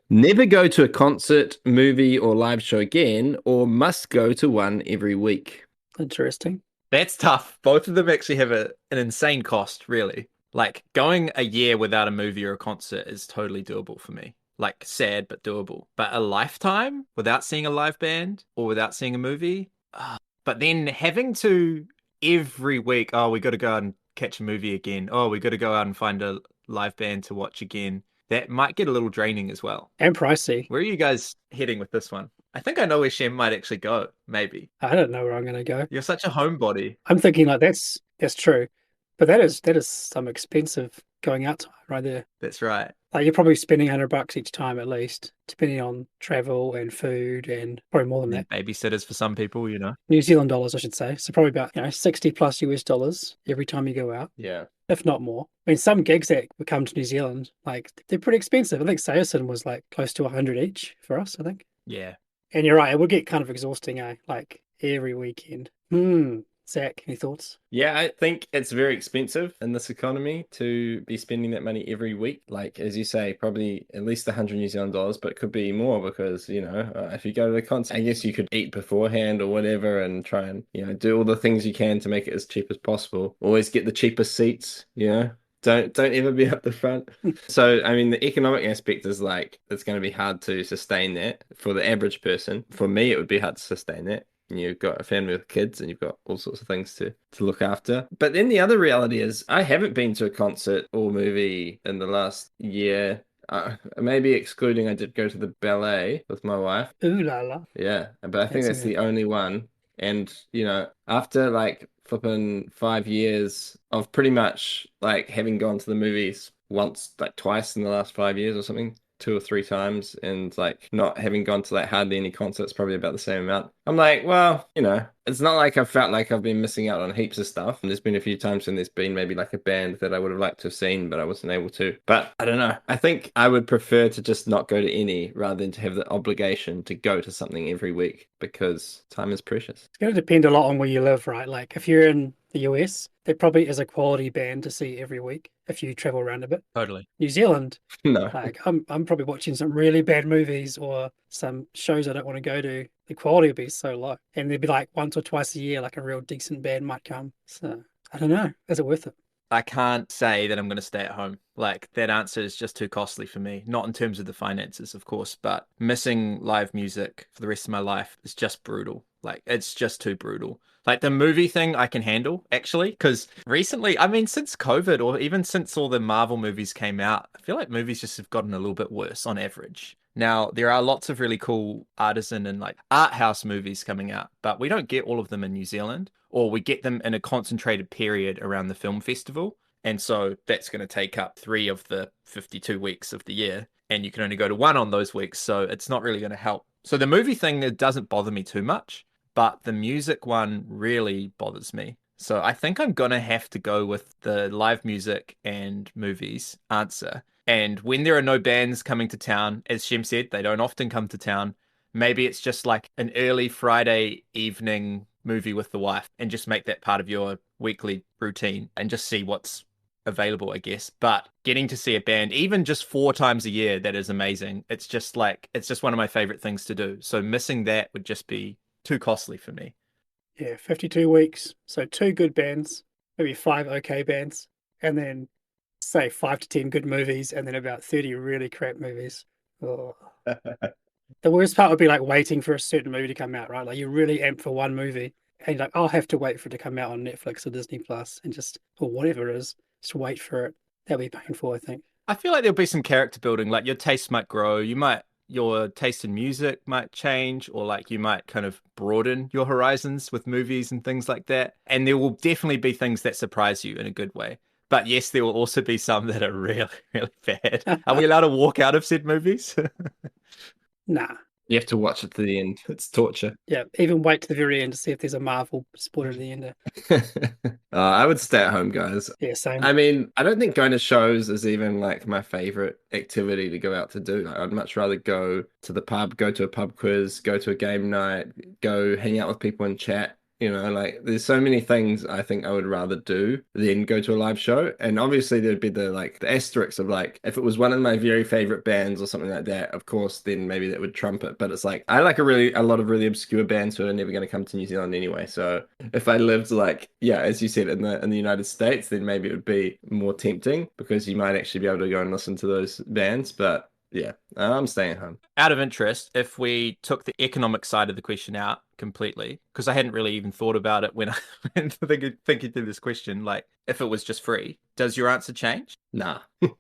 Never go to a concert, movie, or live show again, or must go to one every week. Interesting. That's tough. Both of them actually have an insane cost, really. Like going a year without a movie or a concert is totally doable for me. Like sad, but doable. But a lifetime without seeing a live band or without seeing a movie. But then having to every week, oh, we got to go out and catch a movie again. Oh, we got to go out and find a live band to watch again. That might get a little draining as well. And pricey. Where are you guys heading with this one? I think I know where Shem might actually go, maybe. I don't know where I'm gonna go. You're such a homebody. I'm thinking like that's true. But that is some expensive going out time right there. That's right. Like you're probably spending $100 each time at least, depending on travel and food and probably more than And that. babysitters for some people, you know. New Zealand dollars, I should say. So probably about, 60 plus US dollars every time you go out, Yeah. if not more. I mean, some gigs that would come to New Zealand, like they're pretty expensive. I think Sayerson was like close to 100 each for us, I think. Yeah. And you're right, it would get kind of exhausting, like every weekend. Zach, any thoughts? Yeah, I think it's very expensive in this economy to be spending that money every week. Like, as you say, probably at least 100 New Zealand dollars, but it could be more because, if you go to the concert, I guess you could eat beforehand or whatever and try and, do all the things you can to make it as cheap as possible. Always get the cheapest seats. Don't ever be up the front. So, I mean, the economic aspect is like, it's going to be hard to sustain that for the average person. For me, it would be hard to sustain that. You've got a family with kids and you've got all sorts of things to look after. But then the other reality is I haven't been to a concert or movie in the last year. Maybe excluding I did go to the ballet with my wife. Ooh la la. Yeah, but I think That's that's the only one. And, after like flipping 5 years of pretty much like having gone to the movies once, like twice in the last 5 years or something, 2 or 3 times, and like not having gone to like hardly any concerts, probably about the same amount. I'm like, well, it's not like I've felt like I've been missing out on heaps of stuff. And there's been a few times when there's been maybe like a band that I would have liked to have seen, but I wasn't able to. But I don't know. I think I would prefer to just not go to any rather than to have the obligation to go to something every week because time is precious. It's going to depend a lot on where you live, right? Like if you're in the US, there probably is a quality band to see every week if you travel around a bit. Totally. New Zealand, No. like I'm probably watching some really bad movies or some shows I don't want to go to. The quality would be so low, and there'd be like once or twice a year, like a real decent band might come. So I don't know, is it worth it? I can't say that I'm going to stay at home. Like that answer is just too costly for me. Not in terms of the finances, of course, but missing live music for the rest of my life is just brutal. Like it's just too brutal. Like the movie thing I can handle actually, because recently, I mean, since COVID or even since all the Marvel movies came out, I feel like movies just have gotten a little bit worse on average. Now, there are lots of really cool artisan and like art house movies coming out, but we don't get all of them in New Zealand, or we get them in a concentrated period around the film festival. And so that's going to take up 3 of the 52 weeks of the year, and you can only go to one on those weeks. So it's not really going to help. So the movie thing, it doesn't bother me too much, but the music one really bothers me. So I think I'm going to have to go with the live music and movies answer. And when there are no bands coming to town, as Shem said, they don't often come to town. Maybe it's just like an early Friday evening movie with the wife and just make that part of your weekly routine and just see what's available, I guess. But getting to see a band, even just 4 times a year, that is amazing. It's just one of my favorite things to do. So missing that would just be too costly for me. Yeah, 52 weeks. So 2 good bands, maybe 5 okay bands, and then say 5 to 10 good movies, and then about 30 really crap movies. Oh. The worst part would be like waiting for a certain movie to come out, right? Like you're really amped for one movie, and you're like, I'll have to wait for it to come out on Netflix or Disney Plus, and just or whatever it is, just wait for it. That'd be painful, I think. I feel like there'll be some character building, like your taste might grow. Your taste in music might change, or like you might kind of broaden your horizons with movies and things like that. And there will definitely be things that surprise you in a good way. But yes, there will also be some that are really, really bad. Are we allowed to walk out of said movies? Nah. You have to watch it to the end. It's torture. Yeah, even wait to the very end to see if there's a Marvel spoiler at the end. I would stay at home, guys. Yeah, same. I mean, I don't think going to shows is even like my favorite activity to go out to do. Like, I'd much rather go to the pub, go to a pub quiz, go to a game night, go hang out with people and chat. You know, like there's so many things I think I would rather do than go to a live show. And obviously there'd be the asterisks of like if it was one of my very favorite bands or something like that, of course, then maybe that would trump it. But it's like I like a lot of really obscure bands who are never going to come to New Zealand anyway. So if I lived like, yeah, as you said, in the United States, then maybe it would be more tempting because you might actually be able to go and listen to those bands. But yeah, I'm staying at home. Out of interest, if we took the economic side of the question out completely, because I hadn't really even thought about it when I went thinking through this question, like if it was just free, does your answer change? Nah.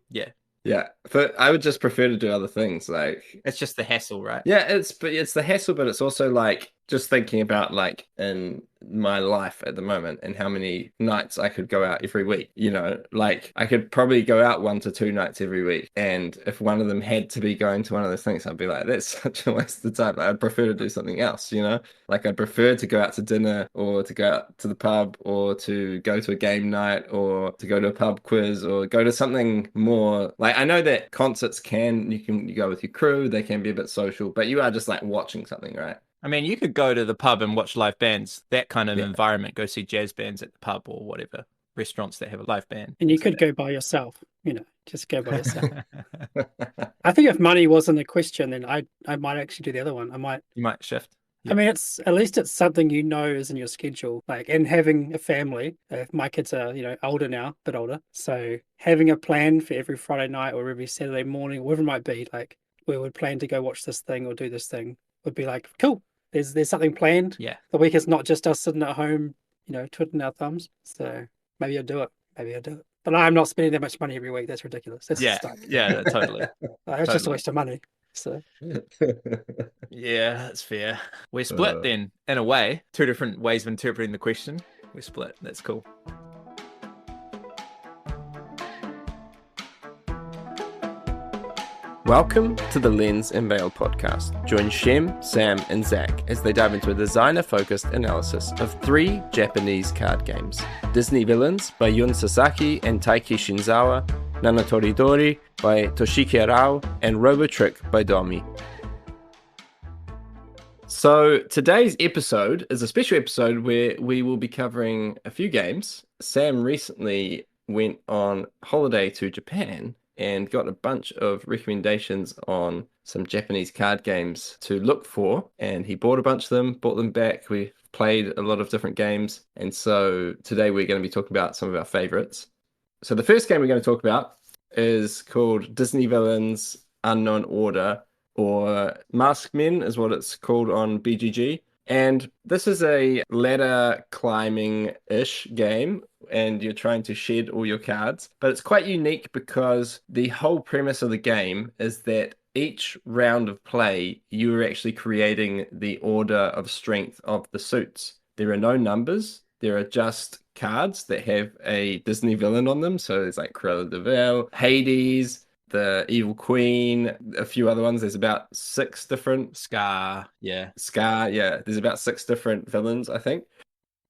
Yeah. Yeah, but I would just prefer to do other things. Like it's just the hassle, right? Yeah, it's the hassle, but it's also like just thinking about like in my life at the moment and how many nights I could go out every week. You know, like I could probably go out 1 to 2 nights every week, and if one of them had to be going to one of those things, I'd be like, that's such a waste of time. I'd prefer to do something else. You know, like I'd prefer to go out to dinner or to go out to the pub or to go to a game night or to go to a pub quiz or go to something more like I know that concerts you go with your crew, they can be a bit social, but you are just like watching something, right? I mean, you could go to the pub and watch live bands, that kind of environment, go see jazz bands at the pub or whatever, restaurants that have a live band. And you could go by yourself, just go by yourself. I think if money wasn't a question, then I might actually do the other one. You might shift. I mean, at least it's something is in your schedule. Like, and having a family. If my kids are older now, a bit older, so having a plan for every Friday night or every Saturday morning, whatever it might be, like we would plan to go watch this thing or do this thing, would be like cool. There's something planned. Yeah, the week is not just us sitting at home, twiddling our thumbs. So maybe I'll do it. But I'm not spending that much money every week. That's ridiculous. That's totally. It's just a waste of money. So yeah, that's fair. We're split then, in a way. 2 different ways of interpreting the question. We're split. That's cool. Welcome to the Lens and Veil podcast. Join Shem, Sam, and Zach as they dive into a designer-focused analysis of 3 Japanese card games: Disney Villains by Yun Sasaki and Taiki Shinzawa, Nanatoridori by Toshiki Arao, and Robotrick by Domi. So today's episode is a special episode where we will be covering a few games. Sam recently went on holiday to Japan and got a bunch of recommendations on some Japanese card games to look for. And he bought a bunch of them, bought them back. We played a lot of different games. And so today we're going to be talking about some of our favorites. So the first game we're going to talk about is called Disney Villains Unknown Order, or Masked Men is what it's called on BGG. And this is a ladder climbing-ish game, and you're trying to shed all your cards. But it's quite unique because the whole premise of the game is that each round of play, you're actually creating the order of strength of the suits. There are no numbers. There are just cards that have a Disney villain on them. So there's like Cruella de Vil, Hades, the Evil Queen, a few other ones. There's about 6 different... Scar, yeah. There's about 6 different villains, I think.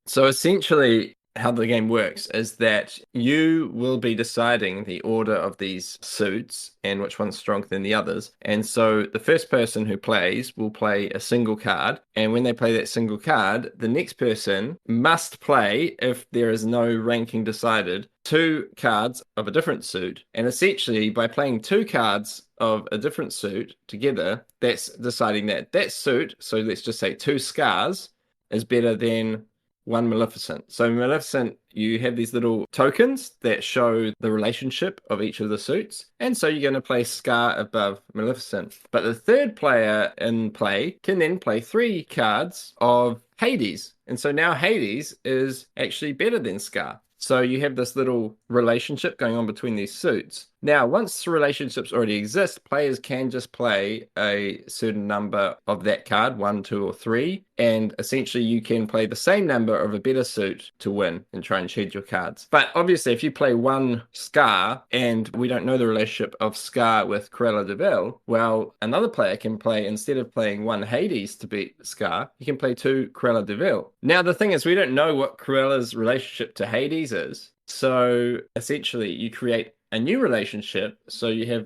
So essentially, how the game works is that you will be deciding the order of these suits and which one's stronger than the others. And so the first person who plays will play a single card. And when they play that single card, the next person must play, if there is no ranking decided, 2 cards of a different suit. And essentially, by playing 2 cards of a different suit together, that's deciding that suit, so let's just say 2 Scars, is better than 1 Maleficent. So Maleficent, you have these little tokens that show the relationship of each of the suits. And so you're going to play Scar above Maleficent. But the third player in play can then play 3 cards of Hades. And so now Hades is actually better than Scar. So you have this little relationship going on between these suits. Now, once the relationships already exist, players can just play a certain number of that card, 1, 2, or 3, and essentially you can play the same number of a better suit to win and try and shed your cards. But obviously, if you play 1 Scar and we don't know the relationship of Scar with Cruella de Vil, well, another player can play, instead of playing 1 Hades to beat Scar, you can play 2 Cruella de Vil. Now, the thing is, we don't know what Cruella's relationship to Hades is. So essentially, you create a new relationship, so you have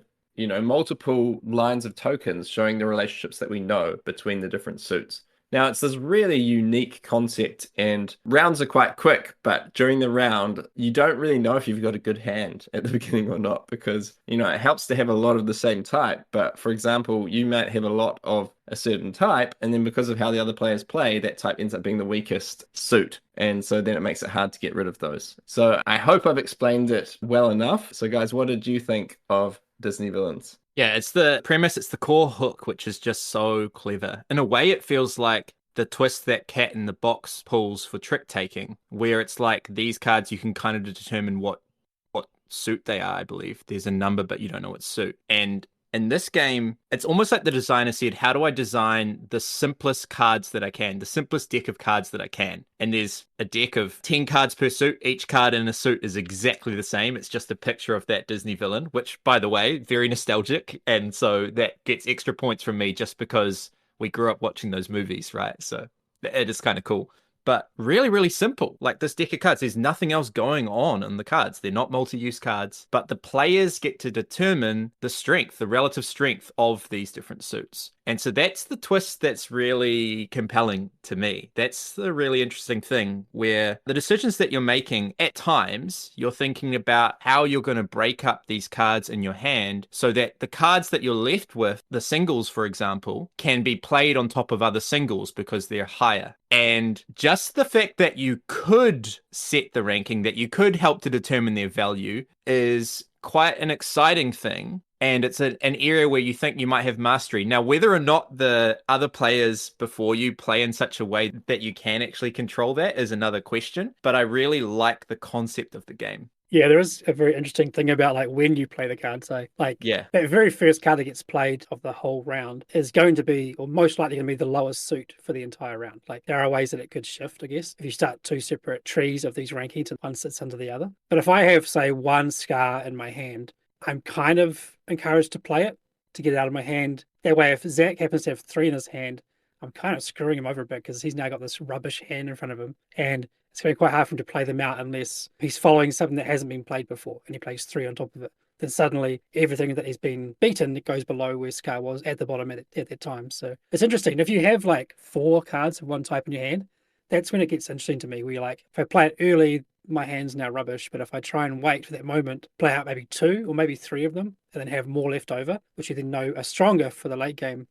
multiple lines of tokens showing the relationships that we know between the different suits. Now, it's this really unique concept, and rounds are quite quick, but during the round, you don't really know if you've got a good hand at the beginning or not, because, you know, it helps to have a lot of the same type. But for example, you might have a lot of a certain type, and then because of how the other players play, that type ends up being the weakest suit. And so then it makes it hard to get rid of those. So I hope I've explained it well enough. So guys, what did you think of Disney villains? Yeah, it's the premise, it's the core hook, which is just so clever. In a way, it feels like the twist that Cat in the Box pulls for trick taking, where it's like these cards you can kind of determine what suit they are, I believe. There's a number, but you don't know what suit. And in this game, it's almost like the designer said, how do I design the simplest cards that I can, the simplest deck of cards that I can? And there's a deck of 10 cards per suit. Each card in a suit is exactly the same. It's just a picture of that Disney villain, which, by the way, very nostalgic. And so that gets extra points from me just because we grew up watching those movies, right? So it is kind of cool. But really, really simple. Like this deck of cards, there's nothing else going on in the cards. They're not multi-use cards, but the players get to determine the strength, the relative strength of these different suits. And so that's the twist that's really compelling to me. That's the really interesting thing where the decisions that you're making at times, you're thinking about how you're going to break up these cards in your hand so that the cards that you're left with, the singles, for example, can be played on top of other singles because they're higher. And just the fact that you could set the ranking, that you could help to determine their value is quite an exciting thing. And it's an area where you think you might have mastery. Now, whether or not the other players before you play in such a way that you can actually control that is another question. But I really like the concept of the game. Yeah, there is a very interesting thing about like when you play the card. So like that very first card that gets played of the whole round is going to be, or most likely going to be the lowest suit for the entire round. Like there are ways that it could shift, I guess, if you start two separate trees of these rankings and one sits under the other. But if I have, say, one scar in my hand, I'm kind of encouraged to play it to get it out of my hand. That way, if Zach happens to have 3 in his hand, I'm kind of screwing him over a bit because he's now got this rubbish hand in front of him. And it's going to be quite hard for him to play them out unless he's following something that hasn't been played before and he plays 3 on top of it. Then suddenly everything that he's been beaten, it goes below where Scar was at the bottom at that time. So it's interesting. If you have like 4 cards of one type in your hand, that's when it gets interesting to me. Where you're like, if I play it early, my hand's now rubbish. But if I try and wait for that moment, play out maybe 2 or maybe 3 of them, and then have more left over, which you then know are stronger for the late game,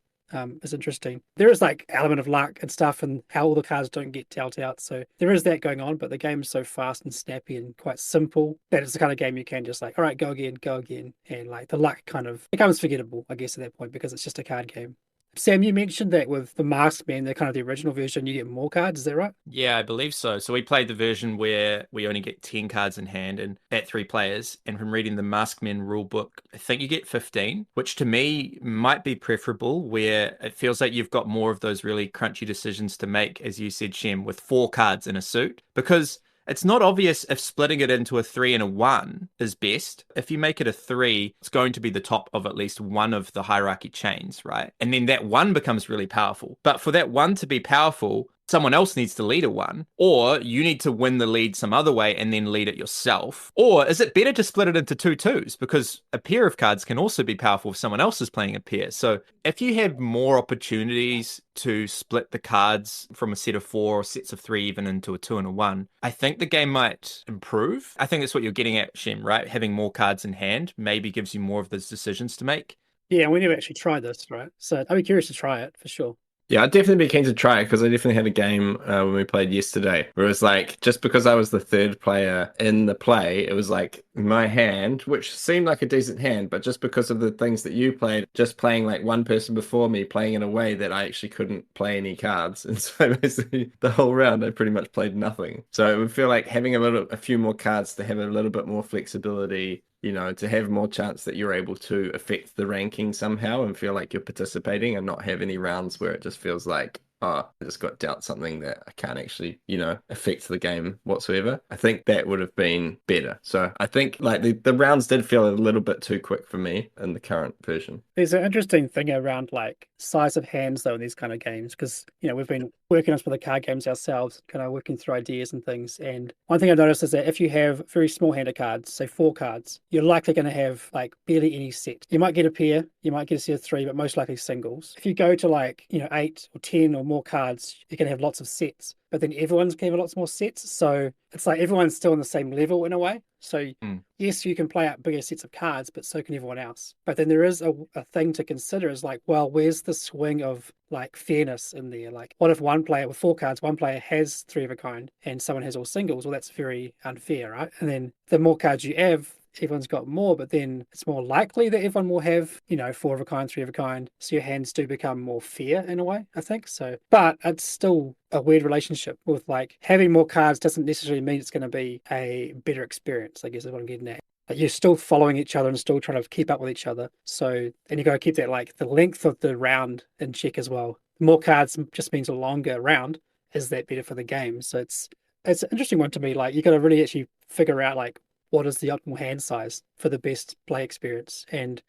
is interesting. There is like element of luck and stuff and how all the cards don't get dealt out. So there is that going on, but the game is so fast and snappy and quite simple that it's the kind of game you can just like, all right, go again. And like the luck kind of becomes forgettable, I guess, at that point, because it's just a card game. Sam, you mentioned that with the Masked Man, the kind of the original version, you get more cards. Is that right? Yeah, I believe so. So we played the version where we only get 10 cards in hand and at 3 players. And from reading the Masked Man rulebook, I think you get 15, which to me might be preferable, where it feels like you've got more of those really crunchy decisions to make, as you said, Shem, with 4 cards in a suit. Because it's not obvious if splitting it into a 3 and a 1 is best. If you make it a 3, it's going to be the top of at least one of the hierarchy chains, right? And then that 1 becomes really powerful. But for that 1 to be powerful, someone else needs to lead a 1, or you need to win the lead some other way and then lead it yourself. Or is it better to split it into 2 2s? Because a pair of cards can also be powerful if someone else is playing a pair. So if you have more opportunities to split the cards from a set of 4 or sets of 3 even into a 2 and a 1, I think the game might improve. I think that's what you're getting at, Shem, right? Having more cards in hand maybe gives you more of those decisions to make. Yeah, we never actually tried this, right? So I'd be curious to try it for sure. Yeah, I'd definitely be keen to try it because I definitely had a game when we played yesterday where it was like, just because I was the 3rd player in the play, it was like my hand, which seemed like a decent hand, but just because of the things that you played, just playing like one person before me, playing in a way that I actually couldn't play any cards. And so basically the whole round, I pretty much played nothing. So it would feel like having a few more cards to have a little bit more flexibility, you know, to have more chance that you're able to affect the ranking somehow and feel like you're participating and not have any rounds where it just feels like, oh, I just got dealt something that I can't actually, you know, affect the game whatsoever. I think that would have been better. So I think like the rounds did feel a little bit too quick for me in the current version. There's an interesting thing around like size of hands though in these kind of games because, you know, we've been working on some of the card games ourselves, kind of working through ideas and things. And one thing I've noticed is that if you have very small hand of cards, say 4 cards, you're likely going to have like barely any set. You might get a pair, you might get a set of 3, but most likely singles. If you go to like, 8 or 10 or more cards, you're going to have lots of sets. But then everyone's going to have lots more sets. So it's like everyone's still on the same level in a way. So yes, you can play out bigger sets of cards, but so can everyone else. But then there is a thing to consider is like, well, where's the swing of like fairness in there? Like, what if one player with 4 cards, one player has 3 of a kind and someone has all singles? Well, that's very unfair, right? And then the more cards you have, everyone's got more, but then it's more likely that everyone will have, 4 of a kind, 3 of a kind. So your hands do become more fair in a way, I think. So, but it's still a weird relationship with like having more cards doesn't necessarily mean it's going to be a better experience, I guess is what I'm getting at. Like you're still following each other and still trying to keep up with each other. So, and you got to keep that like the length of the round in check as well. More cards just means a longer round. Is that better for the game? So it's an interesting one to me. Like you got to really actually figure out like what is the optimal hand size for the best play experience. And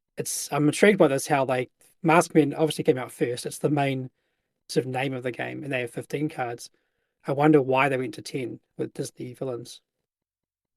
I'm intrigued by this, how Maskmen obviously came out first. It's the main sort of name of the game, and they have 15 cards. I wonder why they went to 10 with Disney villains.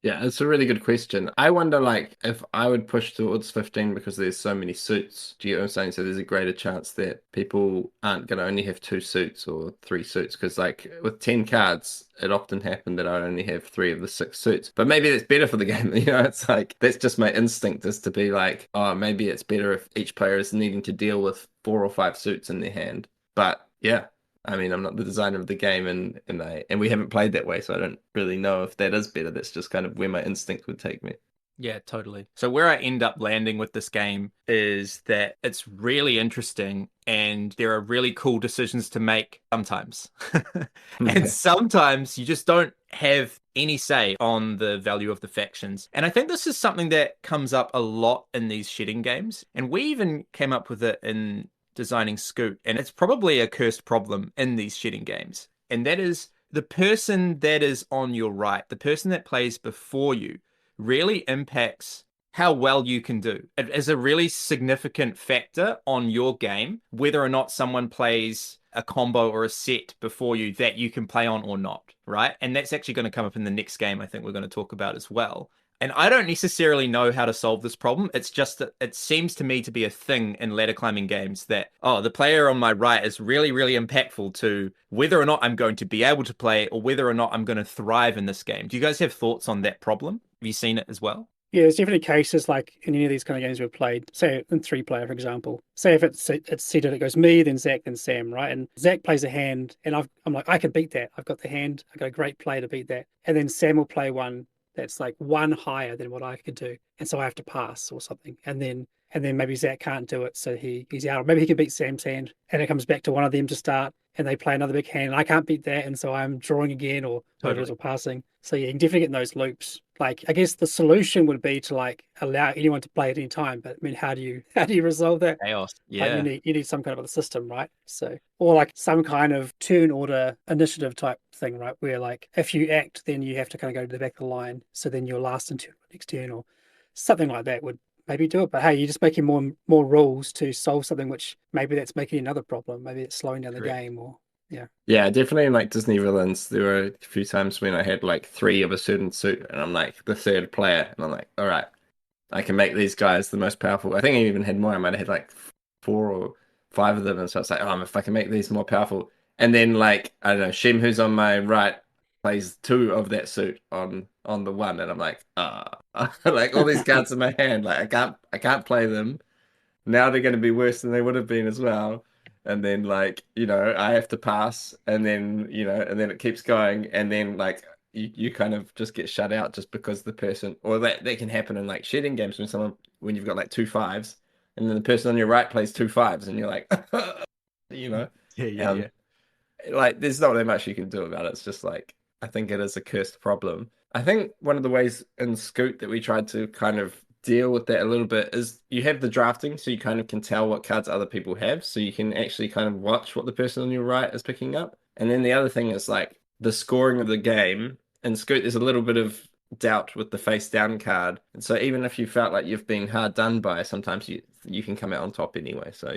Yeah, it's a really good question. I wonder, like, if I would push towards 15 because there's so many suits. Do you know what I'm saying? So there's a greater chance that people aren't going to only have 2 suits or 3 suits. Because, like, with 10 cards, it often happened that I only have 3 of the 6 suits. But maybe that's better for the game. It's like, that's just my instinct is to be like, oh, maybe it's better if each player is needing to deal with 4 or 5 suits in their hand. But, yeah. I mean, I'm not the designer of the game, and we haven't played that way, so I don't really know if that is better. That's just kind of where my instinct would take me. Yeah, totally. So where I end up landing with this game is that it's really interesting and there are really cool decisions to make sometimes. And sometimes you just don't have any say on the value of the factions. And I think this is something that comes up a lot in these shedding games. And we even came up with it in designing Scoot, and it's probably a cursed problem in these shedding games, and that is the person that is on your right, the person that plays before you, really impacts how well you can do. It is a really significant factor on your game, whether or not someone plays a combo or a set before you that you can play on or not, right? And that's actually going to come up in the next game I think we're going to talk about as well. And I don't necessarily know how to solve this problem. It's just that it seems to me to be a thing in ladder climbing games that, the player on my right is really, really impactful to whether or not I'm going to be able to play or whether or not I'm going to thrive in this game. Do you guys have thoughts on that problem? Have you seen it as well? Yeah, there's definitely cases like in any of these kind of games we've played, say in 3-player, for example. Say if it's seated, it goes me, then Zach, then Sam, right? And Zach plays a hand, and I'm like, I can beat that. I've got the hand. I've got a great play to beat that. And then Sam will play one that's like 1 higher than what I could do, and so I have to pass or something. And then maybe Zach can't do it, so he's out. Or maybe he can beat Sam's hand, and it comes back to one of them to start, and they play another big hand, and I can't beat that, and so I'm drawing again or whatever it is, or passing. So yeah, you can definitely get in those loops. Like, I guess the solution would be to like allow anyone to play at any time, but I mean, how do you resolve that? Chaos. Yeah. Like you need some kind of a system, right? So, or like some kind of turn order initiative type thing, right? Where like if you act, then you have to kind of go to the back of the line, so then you're last in turn next turn, or something like that would maybe do it. But hey, you're just making more rules to solve something, which maybe that's making another problem. Maybe it's slowing down the game, or Yeah, definitely in like Disney villains, there were a few times when I had like 3 of a certain suit and I'm like the 3rd player and I'm like, all right, I can make these guys the most powerful. I think I even had more. I might have had like 4 or 5 of them, and so it's like, oh, if I can make these more powerful. And then like, I don't know, Shem, who's on my right, plays 2 of that suit on the one, and I'm like, like all these cards in my hand, like I can't play them. Now they're going to be worse than they would have been as well. And then like, I have to pass, and then, and then it keeps going, and then like you kind of just get shut out just because the person, or that can happen in like shedding games when you've got like 2 5s, and then the person on your right plays 2 5s, and you're like, Yeah. Like there's not that much you can do about it. It's just like, I think it is a cursed problem. I think one of the ways in Scoot that we tried to kind of deal with that a little bit is you have the drafting, so you kind of can tell what cards other people have, so you can actually kind of watch what the person on your right is picking up. And then the other thing is like the scoring of the game. In Scoot, there's a little bit of doubt with the face down card, and so even if you felt like you've been hard done by, sometimes you can come out on top anyway. So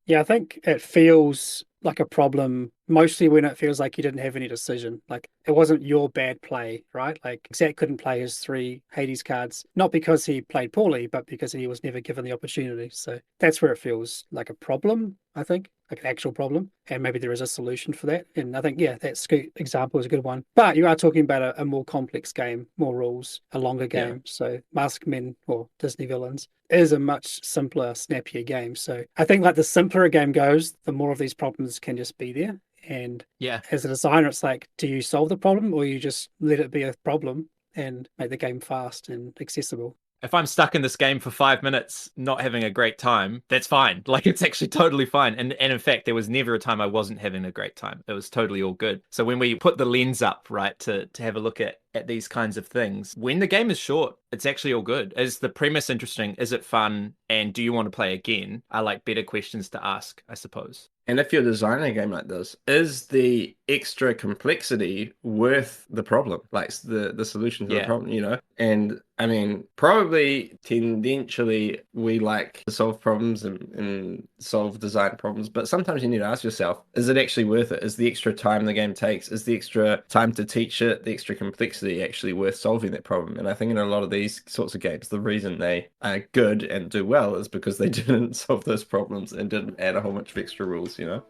yeah, I think it feels like a problem mostly when it feels like you didn't have any decision. Like it wasn't your bad play, right? Like Zach couldn't play his 3 Hades cards, not because he played poorly, but because he was never given the opportunity. So that's where it feels like a problem, I think, like an actual problem. And maybe there is a solution for that. And I think, yeah, that Scoot example is a good one. But you are talking about a more complex game, more rules, a longer game. So Maskmen or Disney Villains is a much simpler, snappier game. So I think like the simpler a game goes, the more of these problems can just be there. And as a designer, it's like, do you solve the problem or you just let it be a problem and make the game fast and accessible? If I'm stuck in this game for 5 minutes, not having a great time, that's fine. Like, it's actually totally fine. And in fact, there was never a time I wasn't having a great time. It was totally all good. So when we put the lens up, right, to have a look at these kinds of things, when the game is short, it's actually all good. Is the premise interesting? Is it fun? And do you want to play again? Are like better questions to ask, I suppose. And if you're designing a game like this, is the extra complexity worth the problem? Like the solution to the problem, you know? And I mean, probably tendentially we like to solve problems and solve design problems, but sometimes you need to ask yourself, is it actually worth it? Is the extra time the game takes, is the extra time to teach it, the extra complexity actually worth solving that problem? And I think in a lot of these sorts of games, the reason they are good and do well is because they didn't solve those problems and didn't add a whole bunch of extra rules, you know?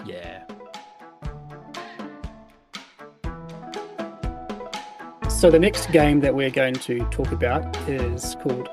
Yeah. So the next game that we're going to talk about is called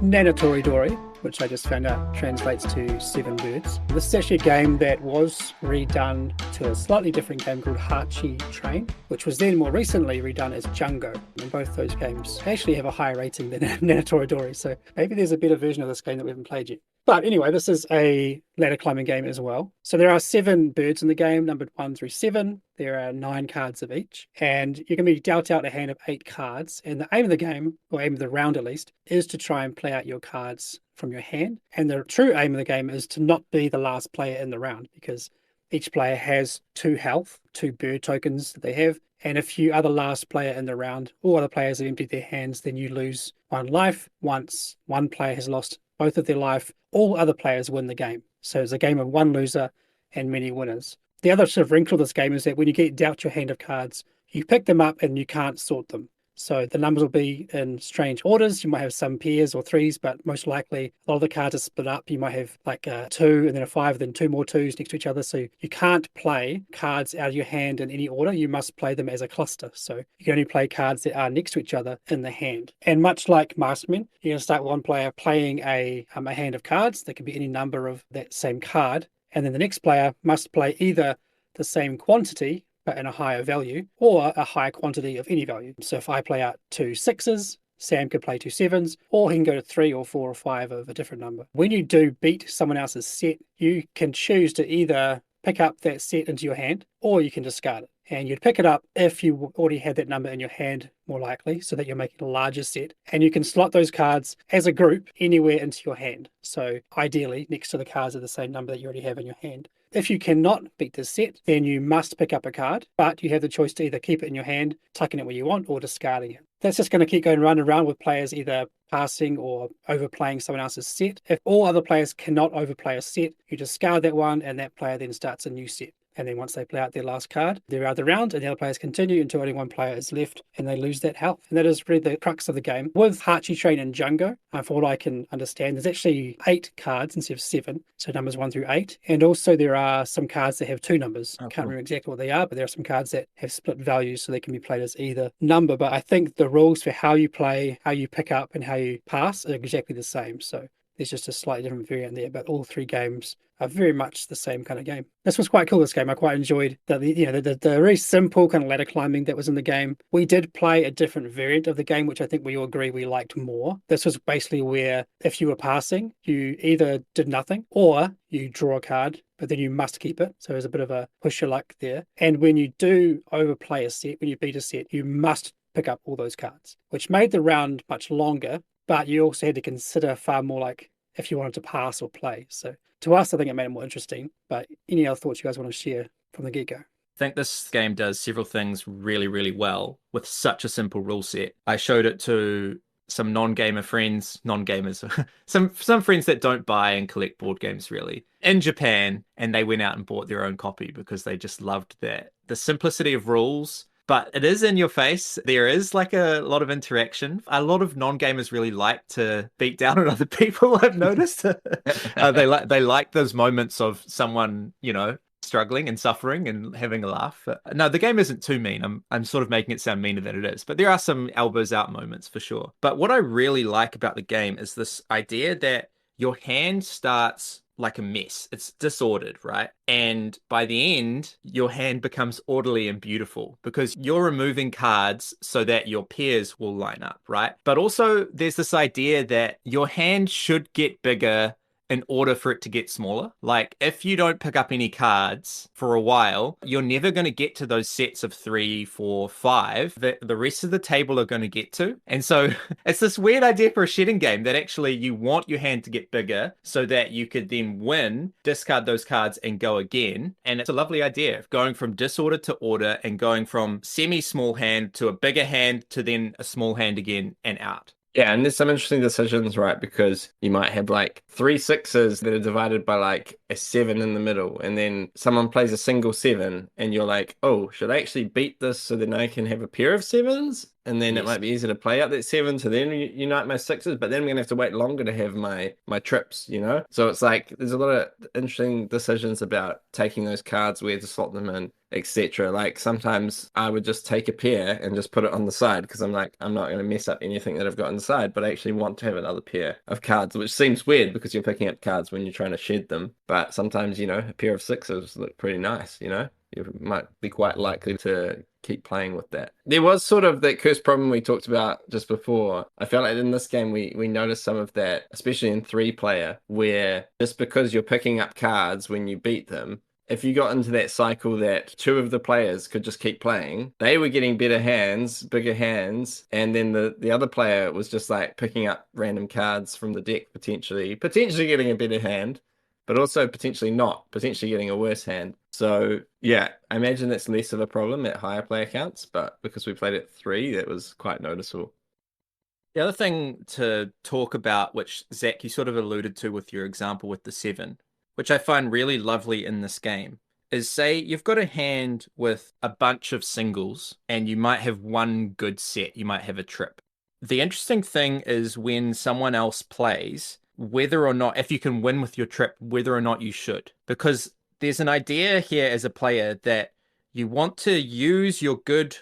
Nanatoridori, which I just found out translates to 7 birds. This is actually a game that was redone to a slightly different game called Hachi Train, which was then more recently redone as Django. And both those games actually have a higher rating than Nanatoridori, so maybe there's a better version of this game that we haven't played yet. But anyway, this is a ladder climbing game as well. So there are 7 birds in the game, numbered 1 through 7. There are 9 cards of each. And you can be dealt out a hand of 8 cards. And the aim of the game, or aim of the round at least, is to try and play out your cards from your hand. And the true aim of the game is to not be the last player in the round, because each player has 2 health, 2 bird tokens that they have. And if you are the last player in the round, all other players have emptied their hands, then you lose 1 life. Once one player has lost both of their life, all other players win the game. So it's a game of 1 loser and many winners. The other sort of wrinkle of this game is that when you get dealt your hand of cards, you pick them up and you can't sort them. So the numbers will be in strange orders. You might have some pairs or threes, but most likely a lot of the cards are split up. You might have like a 2 and then a 5, then 2 more 2s next to each other. So you can't play cards out of your hand in any order. You must play them as a cluster. So you can only play cards that are next to each other in the hand. And much like Maskmen, you're going to start with one player playing a hand of cards. There can be any number of that same card. And then the next player must play either the same quantity but in a higher value, or a higher quantity of any value. So if I play out 2 6s, Sam could play 2 7s, or he can go to 3 or 4 or 5 of a different number. When you do beat someone else's set, you can choose to either pick up that set into your hand, or you can discard it. And you'd pick it up if you already had that number in your hand, more likely, so that you're making a larger set. And you can slot those cards as a group anywhere into your hand. So ideally, next to the cards of the same number that you already have in your hand. If you cannot beat this set, then you must pick up a card, but you have the choice to either keep it in your hand, tucking it where you want, or discarding it. That's just going to keep going round and round with players either passing or overplaying someone else's set. If all other players cannot overplay a set, you discard that one, and that player then starts a new set. And then once they play out their last card, they're out of the round, and the other players continue until only one player is left and they lose that health. And that is really the crux of the game. With Hachi Train and Django, from what I can understand, there's actually 8 cards instead of 7, so numbers 1 through 8. And also there are some cards that have 2 numbers. Can't remember exactly what they are, but there are some cards that have split values, so they can be played as either number. But I think the rules for how you play, how you pick up, and how you pass are exactly the same. So there's just a slightly different variant there, but all 3 games are very much the same kind of game. This was quite cool, this game. I quite enjoyed the very simple kind of ladder climbing that was in the game. We did play a different variant of the game, which I think we all agree we liked more. This was basically where if you were passing, you either did nothing or you draw a card, but then you must keep it. So there's a bit of a push your luck there. And when you do overplay a set, when you beat a set, you must pick up all those cards, which made the round much longer, but you also had to consider far more like if you wanted to pass or play. So to us, I think it made it more interesting. But any other thoughts you guys want to share from the get-go? I think this game does several things really, really well with such a simple rule set. I showed it to some non-gamer friends, non-gamers, some friends that don't buy and collect board games really in Japan, and they went out and bought their own copy because they just loved that the simplicity of rules. But it is in your face. There is like a lot of interaction. A lot of non-gamers really like to beat down on other people, I've noticed. They like those moments of someone, struggling and suffering and having a laugh. No, the game isn't too mean. I'm sort of making it sound meaner than it is, but there are some elbows out moments for sure. But what I really like about the game is this idea that your hand starts like a mess. It's disordered, right? And by the end, your hand becomes orderly and beautiful because you're removing cards so that your pairs will line up, right? But also there's this idea that your hand should get bigger in order for it to get smaller. Like if you don't pick up any cards for a while, you're never going to get to those sets of 3, 4, 5 that the rest of the table are going to get to. And so it's this weird idea for a shedding game that actually you want your hand to get bigger so that you could then win, discard those cards and go again. And it's a lovely idea of going from disorder to order and going from semi-small hand to a bigger hand to then a small hand again and out. Yeah, and there's some interesting decisions, right? Because you might have like 3 6s that are divided by like a 7 in the middle, and then someone plays a single 7, and you're like, oh, should I actually beat this so then I can have a pair of 7s? And then it might be easier to play out that 7 to then unite my 6s, but then I'm going to have to wait longer to have my trips, So it's like there's a lot of interesting decisions about taking those cards, where to slot them in, etc. Like sometimes I would just take a pair and just put it on the side because I'm like, I'm not going to mess up anything that I've got on the side, but I actually want to have another pair of cards, which seems weird because you're picking up cards when you're trying to shed them. But sometimes, a pair of 6s look pretty nice, You might be quite likely to keep playing with that. There was sort of that cursed problem we talked about just before. I felt like in this game we noticed some of that, especially in 3-player, where just because you're picking up cards when you beat them, if you got into that cycle that 2 of the players could just keep playing, they were getting better hands, bigger hands, and then the other player was just like picking up random cards from the deck, potentially getting a better hand, but also potentially getting a worse hand. So yeah, I imagine that's less of a problem at higher player counts, but because we played at 3, that was quite noticeable. The other thing to talk about, which Zach, you sort of alluded to with your example with the 7, which I find really lovely in this game, is say you've got a hand with a bunch of singles and you might have one good set, you might have a trip. The interesting thing is when someone else plays, whether or not, if you can win with your trip, whether or not you should. Because there's an idea here as a player that you want to use your good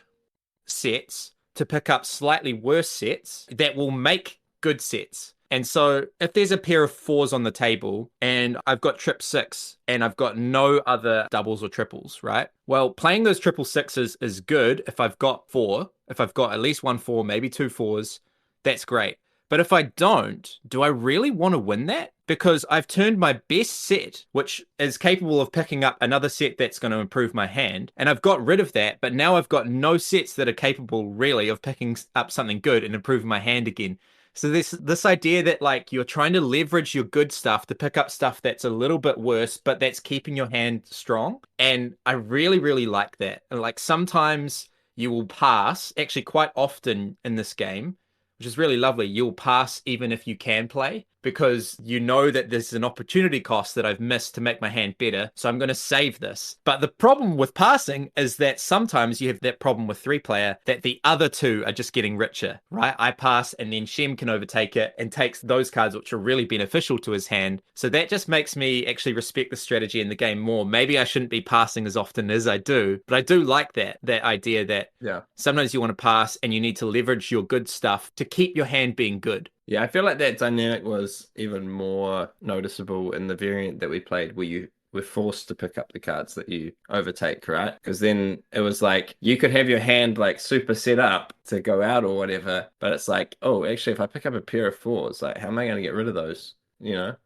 sets to pick up slightly worse sets that will make good sets. And so if there's a pair of 4s on the table and I've got trip 6 and I've got no other doubles or triples, right? Well, playing those triple 6s is good if I've got 4, if I've got at least 1 4, maybe 2 4s, that's great. But if I don't, do I really want to win that? Because I've turned my best set, which is capable of picking up another set that's going to improve my hand, and I've got rid of that, but now I've got no sets that are capable really of picking up something good and improving my hand again. So this idea that like you're trying to leverage your good stuff to pick up stuff that's a little bit worse, but that's keeping your hand strong. And I really, really like that. And like sometimes you will pass, actually quite often in this game, which is really lovely. You'll pass even if you can play because you know that there's an opportunity cost that I've missed to make my hand better. So I'm going to save this. But the problem with passing is that sometimes you have that problem with 3-player that the other 2 are just getting richer, right? I pass and then Shem can overtake it and takes those cards which are really beneficial to his hand. So that just makes me actually respect the strategy in the game more. Maybe I shouldn't be passing as often as I do, but I do like that idea that sometimes you want to pass and you need to leverage your good stuff to keep your hand being good. Yeah, I feel like that dynamic was even more noticeable in the variant that we played where you were forced to pick up the cards that you overtake, right? Because then it was like you could have your hand like super set up to go out or whatever, but it's like, oh, actually, if I pick up a pair of 4s, like how am I going to get rid of those?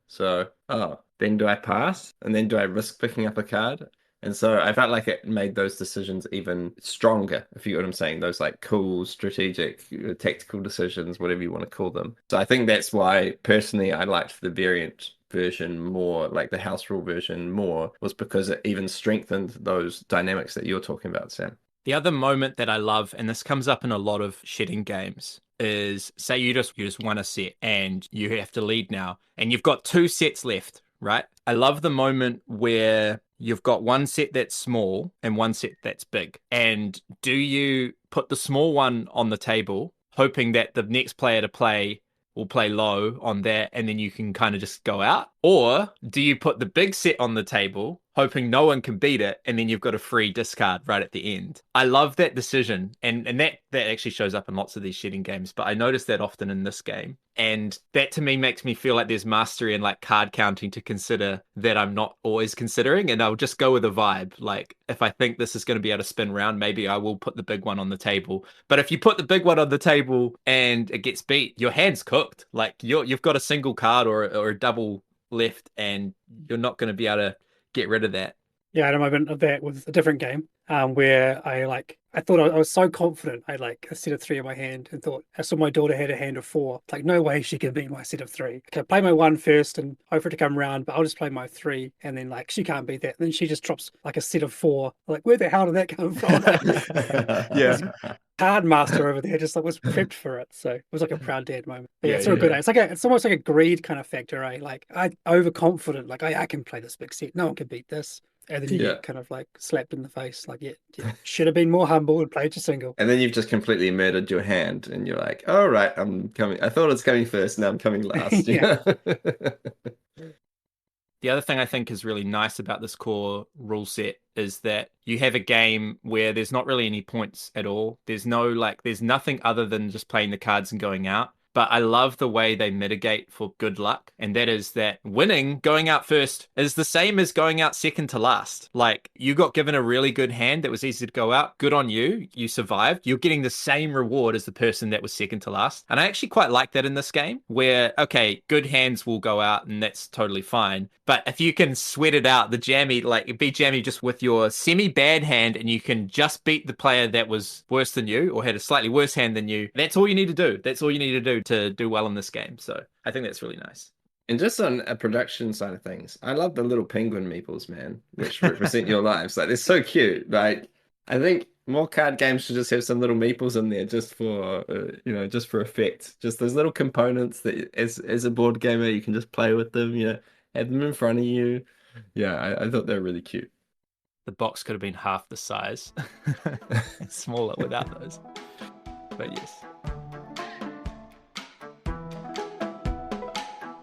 So, then do I pass? And then do I risk picking up a card? And so I felt like it made those decisions even stronger, if you get what I'm saying, those like cool, strategic, tactical decisions, whatever you want to call them. So I think that's why, personally, I liked the variant version more, like the house rule version more, was because it even strengthened those dynamics that you're talking about, Sam. The other moment that I love, and this comes up in a lot of shedding games, is say you just won a set and you have to lead now, and you've got 2 sets left, right? I love the moment where you've got one set that's small and one set that's big. And do you put the small one on the table, hoping that the next player to play will play low on that, and then you can kind of just go out? Or do you put the big set on the table, hoping no one can beat it, and then you've got a free discard right at the end? I love that decision, and that actually shows up in lots of these shedding games, but I notice that often in this game. And that to me makes me feel like there's mastery in like card counting to consider that I'm not always considering, and I'll just go with a vibe. Like if I think this is going to be able to spin round, maybe I will put the big one on the table. But if you put the big one on the table and it gets beat, your hand's cooked. Like you've got a single card or a double left, and you're not going to be able to get rid of that. Yeah, I had a moment of that with a different game where I thought I was so confident. I had like a set of 3 in my hand and thought, I saw my daughter had a hand of 4. It's like, no way she can beat my set of 3. Okay, play my 1 first and hope for it to come round, but I'll just play my 3. And then like, she can't beat that. And then she just drops like a set of 4. Like, where the hell did that come from? Yeah. Card master over there just like was prepped for it. So it was like a proud dad moment. But yeah, it's real yeah. good. It's almost like a greed kind of factor, eh? Like I overconfident, like I can play this big set. No one can beat this. And then you get kind of like slapped in the face, like, yeah, should have been more humble and played your single. And then you've just completely murdered your hand, and you're like, "All right, I'm coming. I thought it was coming first, now I'm coming last." Yeah. The other thing I think is really nice about this core rule set is that you have a game where there's not really any points at all. There's nothing other than just playing the cards and going out. But I love the way they mitigate for good luck. And that is that winning, going out first, is the same as going out second to last. Like, you got given a really good hand that was easy to go out. Good on you. You survived. You're getting the same reward as the person that was second to last. And I actually quite like that in this game where, okay, good hands will go out and that's totally fine. But if you can sweat it out, the jammy, like be jammy just with your semi-bad hand, and you can just beat the player that was worse than you or had a slightly worse hand than you, that's all you need to do. That's all you need to do well in this game. So I think that's really nice. And just on a production side of things, I love the little penguin meeples, man, which represent your lives. Like, they're so cute. Like, I think more card games should just have some little meeples in there just for, just for effect. Just those little components that as a board gamer, you can just play with them, have them in front of you. Yeah, I thought they were really cute. The box could have been half the size. Smaller without those. But yes.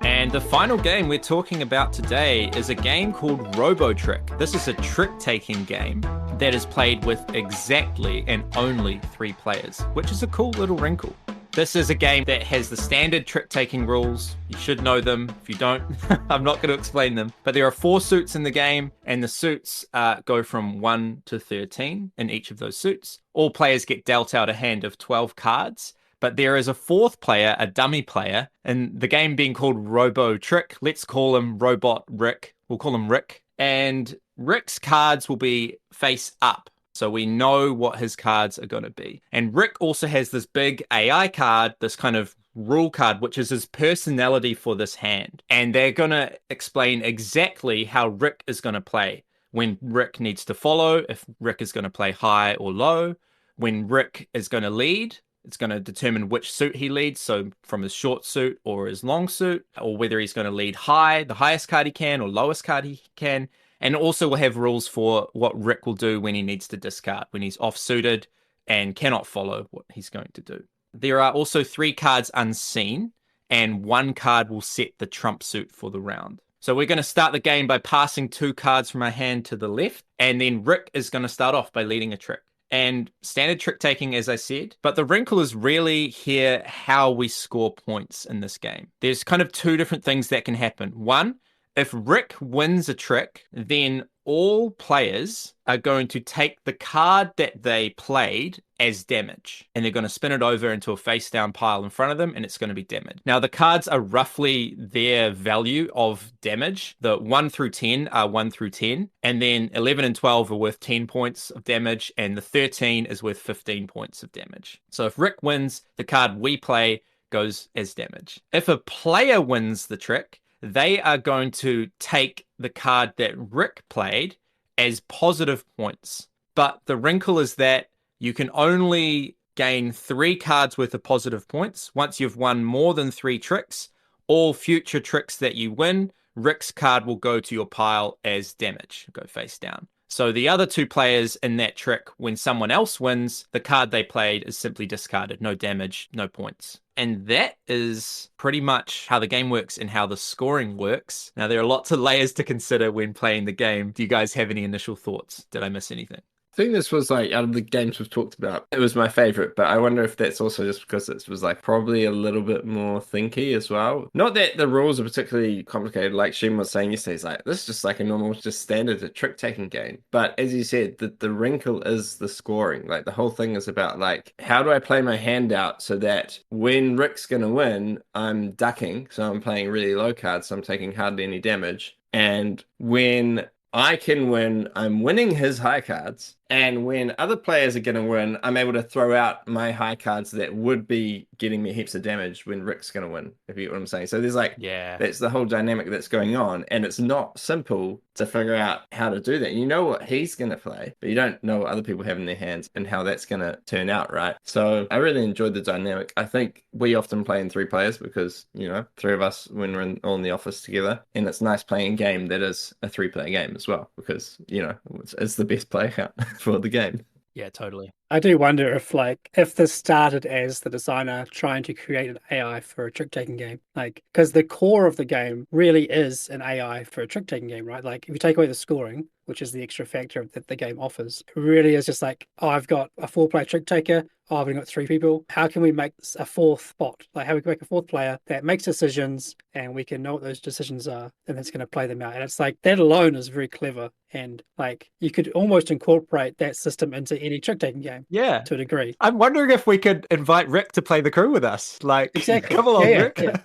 And the final game we're talking about today is a game called Robotrick. This is a trick-taking game that is played with exactly and only 3 players, which is a cool little wrinkle. This is a game that has the standard trick-taking rules. You should know them. If you don't, I'm not going to explain them. But there are 4 suits in the game, and the suits go from 1 to 13 in each of those suits. All players get dealt out a hand of 12 cards. But there is a 4th player, a dummy player, and the game being called Robotrick. Let's call him Robotrick. We'll call him Rick. And Rick's cards will be face up. So we know what his cards are going to be. And Rick also has this big AI card, this kind of rule card, which is his personality for this hand. And they're going to explain exactly how Rick is going to play. When Rick needs to follow, if Rick is going to play high or low. When Rick is going to lead, it's going to determine which suit he leads, so from his short suit or his long suit, or whether he's going to lead high, the highest card he can, or lowest card he can. And also we'll have rules for what Rick will do when he needs to discard, when he's off-suited and cannot follow what he's going to do. There are also 3 cards unseen, and 1 card will set the trump suit for the round. So we're going to start the game by passing 2 cards from our hand to the left, and then Rick is going to start off by leading a trick. And standard trick taking, as I said, but the wrinkle is really here how we score points in this game. There's kind of 2 different things that can happen. One, if Rick wins a trick, then all players are going to take the card that they played as damage, and they're going to spin it over into a face down pile in front of them, and it's going to be damage. Now, the cards are roughly their value of damage. The 1 through 10 are 1 through 10, and then 11 and 12 are worth 10 points of damage, and the 13 is worth 15 points of damage. So if Rick wins, the card we play goes as damage. If a player wins the trick, they are going to take the card that Rick played as positive points. But the wrinkle is that you can only gain 3 cards worth of positive points. Once you've won more than 3 tricks, all future tricks that you win, Rick's card will go to your pile as damage, go face down. So the other 2 players in that trick, when someone else wins, the card they played is simply discarded. No damage, no points. And that is pretty much how the game works and how the scoring works. Now, there are lots of layers to consider when playing the game. Do you guys have any initial thoughts? Did I miss anything? I think this was like, out of the games we've talked about, it was my favorite, but I wonder if that's also just because it was like probably a little bit more thinky as well. Not that the rules are particularly complicated, like Shem was saying yesterday, it's like, this is just like a normal, just standard trick-taking game. But as you said, the wrinkle is the scoring. Like the whole thing is about like, how do I play my hand out so that when Rick's going to win, I'm ducking, so I'm playing really low cards, so I'm taking hardly any damage. And when I can win, I'm winning his high cards. And when other players are going to win, I'm able to throw out my high cards that would be getting me heaps of damage when Rick's going to win, if you get what I'm saying. So there's like, that's the whole dynamic that's going on. And it's not simple to figure out how to do that. You know what he's going to play, but you don't know what other people have in their hands and how that's going to turn out, right? So I really enjoyed the dynamic. I think we often play in 3 players because, 3 of us when we're all in the office together. And it's nice playing a game that is a 3-player game as well because, it's the best player count for the game. Yeah, totally. I do wonder if this started as the designer trying to create an AI for a trick-taking game, because the core of the game really is an AI for a trick-taking game, right? Like if you take away the scoring, which is the extra factor that the game offers, it really is just like, oh, I've got a 4-player trick-taker. Oh, I've only got 3 people. How can we make a 4th bot? Like how we can make a 4th player that makes decisions and we can know what those decisions are and that's going to play them out. And it's like that alone is very clever. And like you could almost incorporate that system into any trick-taking game. Yeah. To a degree. I'm wondering if we could invite Rick to play the crew with us. Like, exactly. Come along, Rick. Yeah.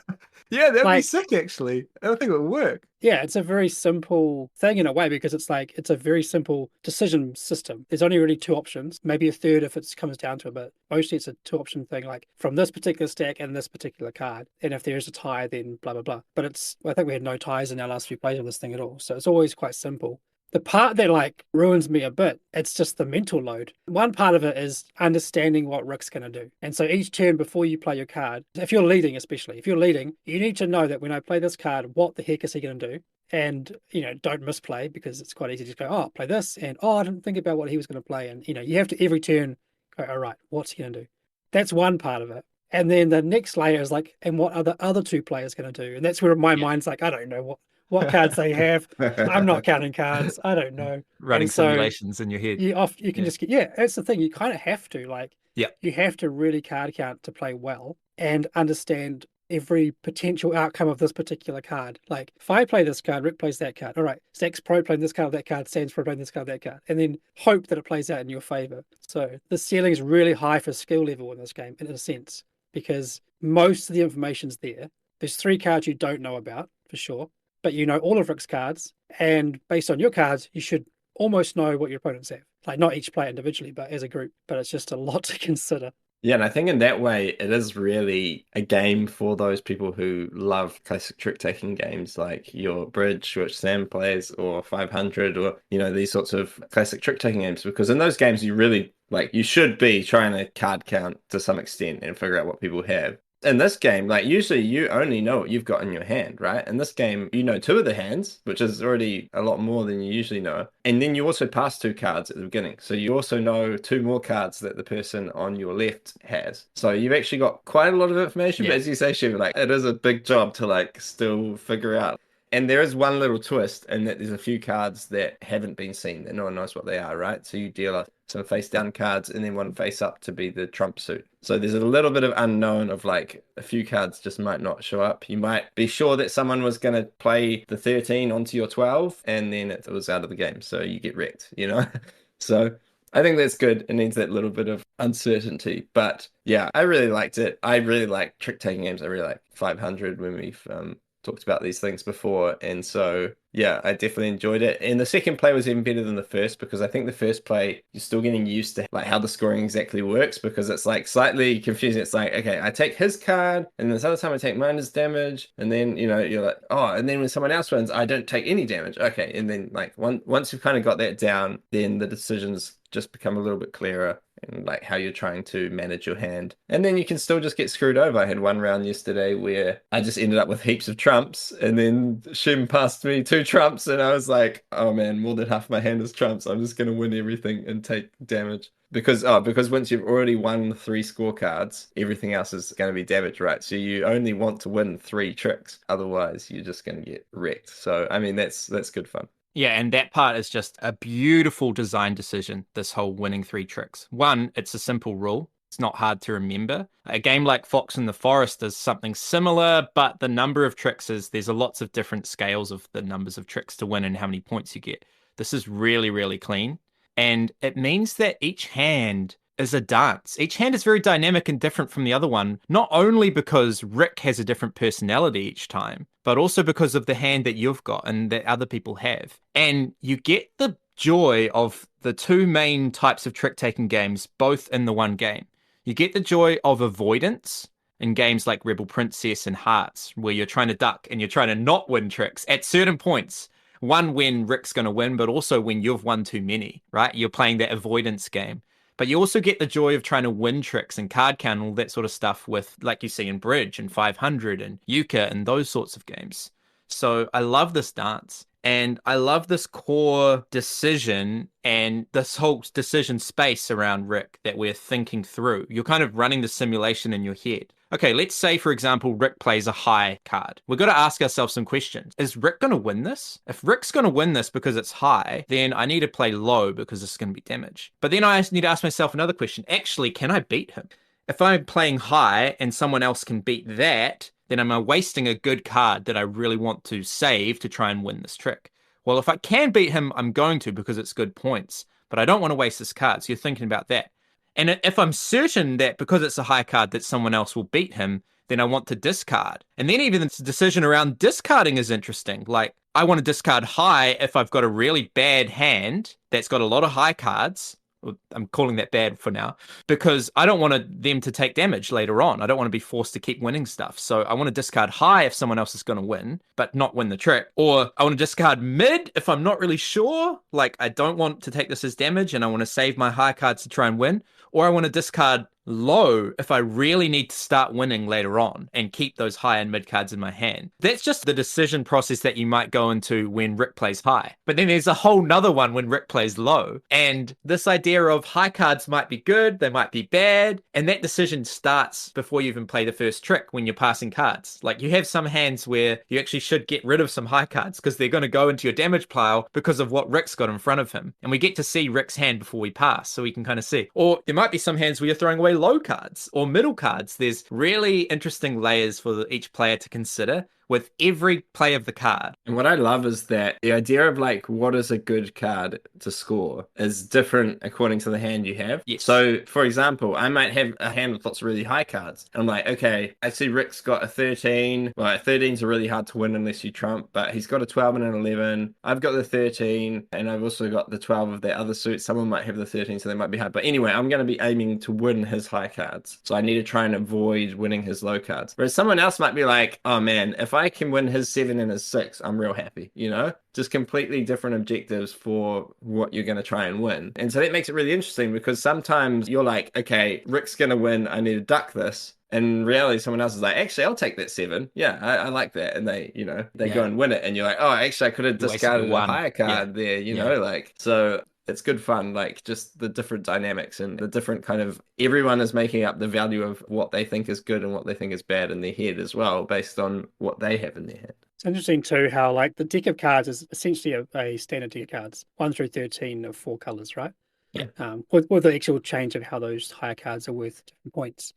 Yeah, that'd be sick, actually. I don't think it would work. Yeah, it's a very simple thing in a way because it's a very simple decision system. There's only really 2 options, maybe a third if it comes down to it, but mostly it's a 2-option thing, like from this particular stack and this particular card. And if there is a tie, then blah, blah, blah. But I think we had no ties in our last few plays of this thing at all. So it's always quite simple. The part that ruins me a bit, it's just the mental load. One part of it is understanding what Rick's going to do. And so each turn before you play your card, if you're leading especially, if you're leading, you need to know that when I play this card, what the heck is he going to do? And, don't misplay because it's quite easy to just go, oh, play this. And, oh, I didn't think about what he was going to play. And, you have to every turn go, all right, what's he going to do? That's one part of it. And then the next layer is like, and what are the other 2 players going to do? And that's where my mind's like, I don't know what cards they have. I'm not counting cards. I don't know. Running simulations in your head. You can just get, that's the thing. You kind of have to you have to really card count to play well and understand every potential outcome of this particular card. Like if I play this card, Rick plays that card. All right, Zach's pro playing this card, that card, Sam's pro playing this card, that card, and then hope that it plays out in your favor. So the ceiling is really high for skill level in this game, in a sense, because most of the information's there. There's 3 cards you don't know about for sure, but you know all of Rick's cards, and based on your cards, you should almost know what your opponents have. Like not each player individually, but as a group. But it's just a lot to consider. Yeah, and I think in that way, it is really a game for those people who love classic trick-taking games like your Bridge, which Sam plays, or 500, or, these sorts of classic trick-taking games. Because in those games, you really, you should be trying to card count to some extent and figure out what people have. In this game, usually you only know what you've got in your hand, right? In this game, you know 2 of the hands, which is already a lot more than you usually know. And then you also pass 2 cards at the beginning. So you also know 2 more cards that the person on your left has. So you've actually got quite a lot of information. Yeah. But as you say, Shem, it is a big job to still figure out. And there is one little twist in that there's a few cards that haven't been seen that no one knows what they are, right? So you deal some face down cards and then one face up to be the trump suit. So there's a little bit of unknown of a few cards just might not show up. You might be sure that someone was going to play the 13 onto your 12 and then it was out of the game. So you get wrecked, So I think that's good. It needs that little bit of uncertainty. But yeah, I really liked it. I really like trick-taking games. I really like 500 when we've talked about these things before. And so, yeah, I definitely enjoyed it. And the second play was even better than the first because I think the first play, you're still getting used to how the scoring exactly works because it's slightly confusing. It's okay, I take his card and this other time I take minus damage. And then, you're like, oh, and then when someone else wins, I don't take any damage. Okay. And then once you've kind of got that down, then the decisions just become a little bit clearer and like how you're trying to manage your hand. And then you can still just get screwed over. I had one round yesterday where I just ended up with heaps of trumps, and then Shem passed me 2 trumps, and I was like, oh man, more than half my hand is trumps. I'm just gonna win everything and take damage. Because once you've already won 3 scorecards, everything else is going to be damage, right? So you only want to win 3 tricks. Otherwise, you're just going to get wrecked. So, I mean, that's good fun. Yeah, and that part is just a beautiful design decision, this whole winning 3 tricks. One, it's a simple rule. It's not hard to remember. A game like Fox in the Forest is something similar, but the number of tricks there's lots of different scales of the numbers of tricks to win and how many points you get. This is really, really clean. And it means that each hand is a dance. Each hand is very dynamic and different from the other one, not only because Rick has a different personality each time, but also because of the hand that you've got and that other people have. And you get the joy of the 2 main types of trick-taking games, both in the one game. You get the joy of avoidance in games like Rebel Princess and Hearts, where you're trying to duck and you're trying to not win tricks at certain points. One, when Rick's going to win, but also when you've won too many, right? You're playing that avoidance game. But you also get the joy of trying to win tricks and card count and all that sort of stuff with, like you see in Bridge and 500 and Euchre and those sorts of games. So I love this dance. And I love this core decision and this whole decision space around Rick that we're thinking through. You're kind of running the simulation in your head. Okay, let's say, for example, Rick plays a high card. We've got to ask ourselves some questions. Is Rick going to win this? If Rick's going to win this because it's high, then I need to play low because it's going to be damage. But then I need to ask myself another question. Actually, can I beat him? If I'm playing high and someone else can beat that, then am I wasting a good card that I really want to save to try and win this trick? Well, if I can beat him, I'm going to because it's good points. But I don't want to waste this card, so you're thinking about that. And if I'm certain that because it's a high card that someone else will beat him, then I want to discard. And then even this decision around discarding is interesting. Like, I want to discard high if I've got a really bad hand that's got a lot of high cards. I'm calling that bad for now, because I don't want them to take damage later on. I don't want to be forced to keep winning stuff. So I want to discard high if someone else is going to win, but not win the trick. Or I want to discard mid if I'm not really sure. Like, I don't want to take this as damage and I want to save my high cards to try and win. Or I want to discard low if I really need to start winning later on and keep those high and mid cards in my hand. That's just the decision process that you might go into when Rick plays high. But then there's a whole nother one when Rick plays low. And this idea of high cards might be good, they might be bad. And that decision starts before you even play the first trick when you're passing cards. Like, you have some hands where you actually should get rid of some high cards because they're going to go into your damage pile because of what Rick's got in front of him. And we get to see Rick's hand before we pass, so we can kind of see. Or there might be some hands where you're throwing away low cards or middle cards. There's really interesting layers for each player to consider with every play of the card. And what I love is that the idea of like what is a good card to score is different according to the hand you have. Yes. So, for example, I might have a hand with lots of really high cards. And I'm like, okay, I see Rick's got a 13. Well, 13's really hard to win unless you trump, but he's got a 12 and an 11. I've got the 13, and I've also got the 12 of that other suit. Someone might have the 13, so they might be hard. But anyway, I'm going to be aiming to win his high cards. So I need to try and avoid winning his low cards. Whereas someone else might be like, oh man, if I can win his 7 and his 6, I'm real happy, you know? Just completely different objectives for what you're going to try and win. And so that makes it really interesting, because sometimes you're like, okay, Rick's going to win, I need to duck this. And in reality, someone else is like, actually, I'll take that 7. Yeah, I like that. And they, you know, they go and win it. And you're like, oh, actually, I could have discarded a higher card there, you know, like, so it's good fun, like just the different dynamics and the different kind of, everyone is making up the value of what they think is good and what they think is bad in their head as well, based on what they have in their head. It's interesting too how like the deck of cards is essentially a standard deck of cards, 1 through 13 of 4 colors, right? Yeah. With the actual change of how those higher cards are worth different points.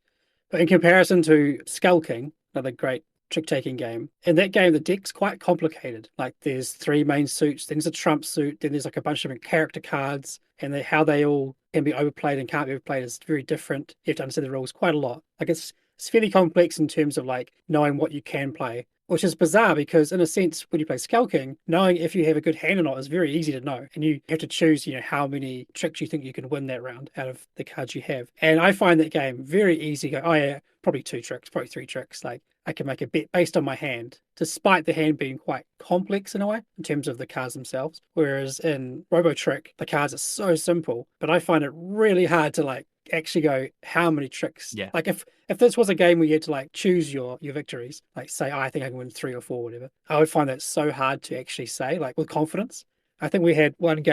But in comparison to Skull King, another great trick-taking game, in that game the deck's quite complicated. Like, there's 3 main suits, then there's a trump suit, then there's like a bunch of different character cards, and how they all can be overplayed and can't be overplayed is very different. You have to understand the rules quite a lot. Like, it's fairly complex in terms of like knowing what you can play, which is bizarre because in a sense, when you play Skull King, knowing if you have a good hand or not is very easy to know. And you have to choose, you know, how many tricks you think you can win that round out of the cards you have. And I find that game very easy. Go, oh yeah, probably 2 tricks, probably 3 tricks. Like, I can make a bet based on my hand, despite the hand being quite complex in a way in terms of the cards themselves. Whereas in Robotrick, the cards are so simple, but I find it really hard to like actually go how many tricks. Yeah. Like if this was a game where you had to like choose your victories, like say, I think I can win 3 or 4, whatever, I would find that so hard to actually say, like with confidence. I think we had one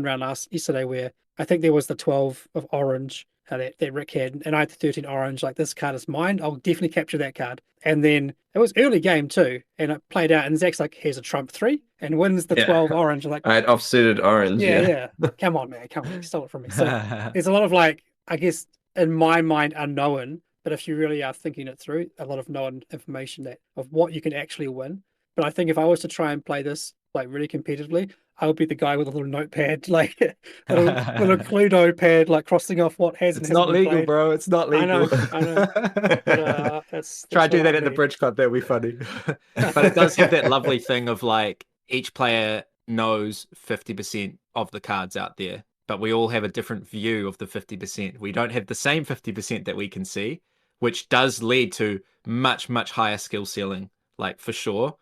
round yesterday where I think there was the 12 of orange that Rick had, and I had the 13 orange. Like, this card is mine. I'll definitely capture that card. And then it was early game too, and it played out, and Zach's like, here's a trump 3, and wins the 12 orange. I'm like, I had offsuited orange. Yeah. Come on, man. Come on. You stole it from me. So there's a lot of like, I guess, in my mind, unknown, but if you really are thinking it through, a lot of known information of what you can actually win. But I think if I was to try and play this like really competitively, I would be the guy with a little notepad, like a little Cluedo pad, like crossing off what has and It's hasn't not been legal, played. bro. It's not legal. I know. But, that's Try to do what that I at the need. Bridge Club. That'd be funny. But it does have that lovely thing of like each player knows 50% of the cards out there, but we all have a different view of the 50%. We don't have the same 50% that we can see, which does lead to much, much higher skill ceiling, like for sure.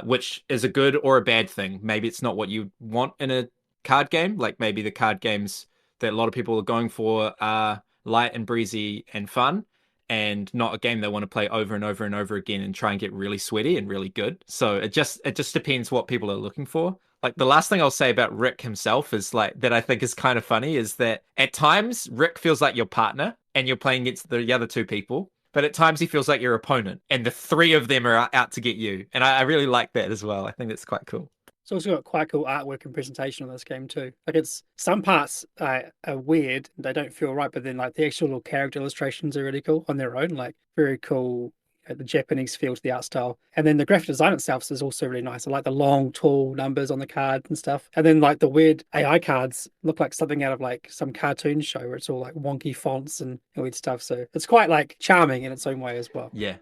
Which is a good or a bad thing. Maybe it's not what you want in a card game. Like maybe the card games that a lot of people are going for are light and breezy and fun, and not a game they want to play over and over and over again and try and get really sweaty and really good. So it just depends what people are looking for. Like the last thing I'll say about Rick himself is like that I think is kind of funny is that at times Rick feels like your partner and you're playing against the other 2 people. But at times he feels like your opponent, and the 3 of them are out to get you. And I really like that as well. I think that's quite cool. It's also got quite cool artwork and presentation on this game too. Like, it's some parts are weird, they don't feel right, but then like the actual little character illustrations are really cool on their own. Like very cool, the Japanese feel to the art style, and then the graphic design itself is also really nice. I like the long, tall numbers on the card and stuff, and then like the weird AI cards look like something out of like some cartoon show where it's all like wonky fonts and weird stuff. So it's quite like charming in its own way as well. Yeah.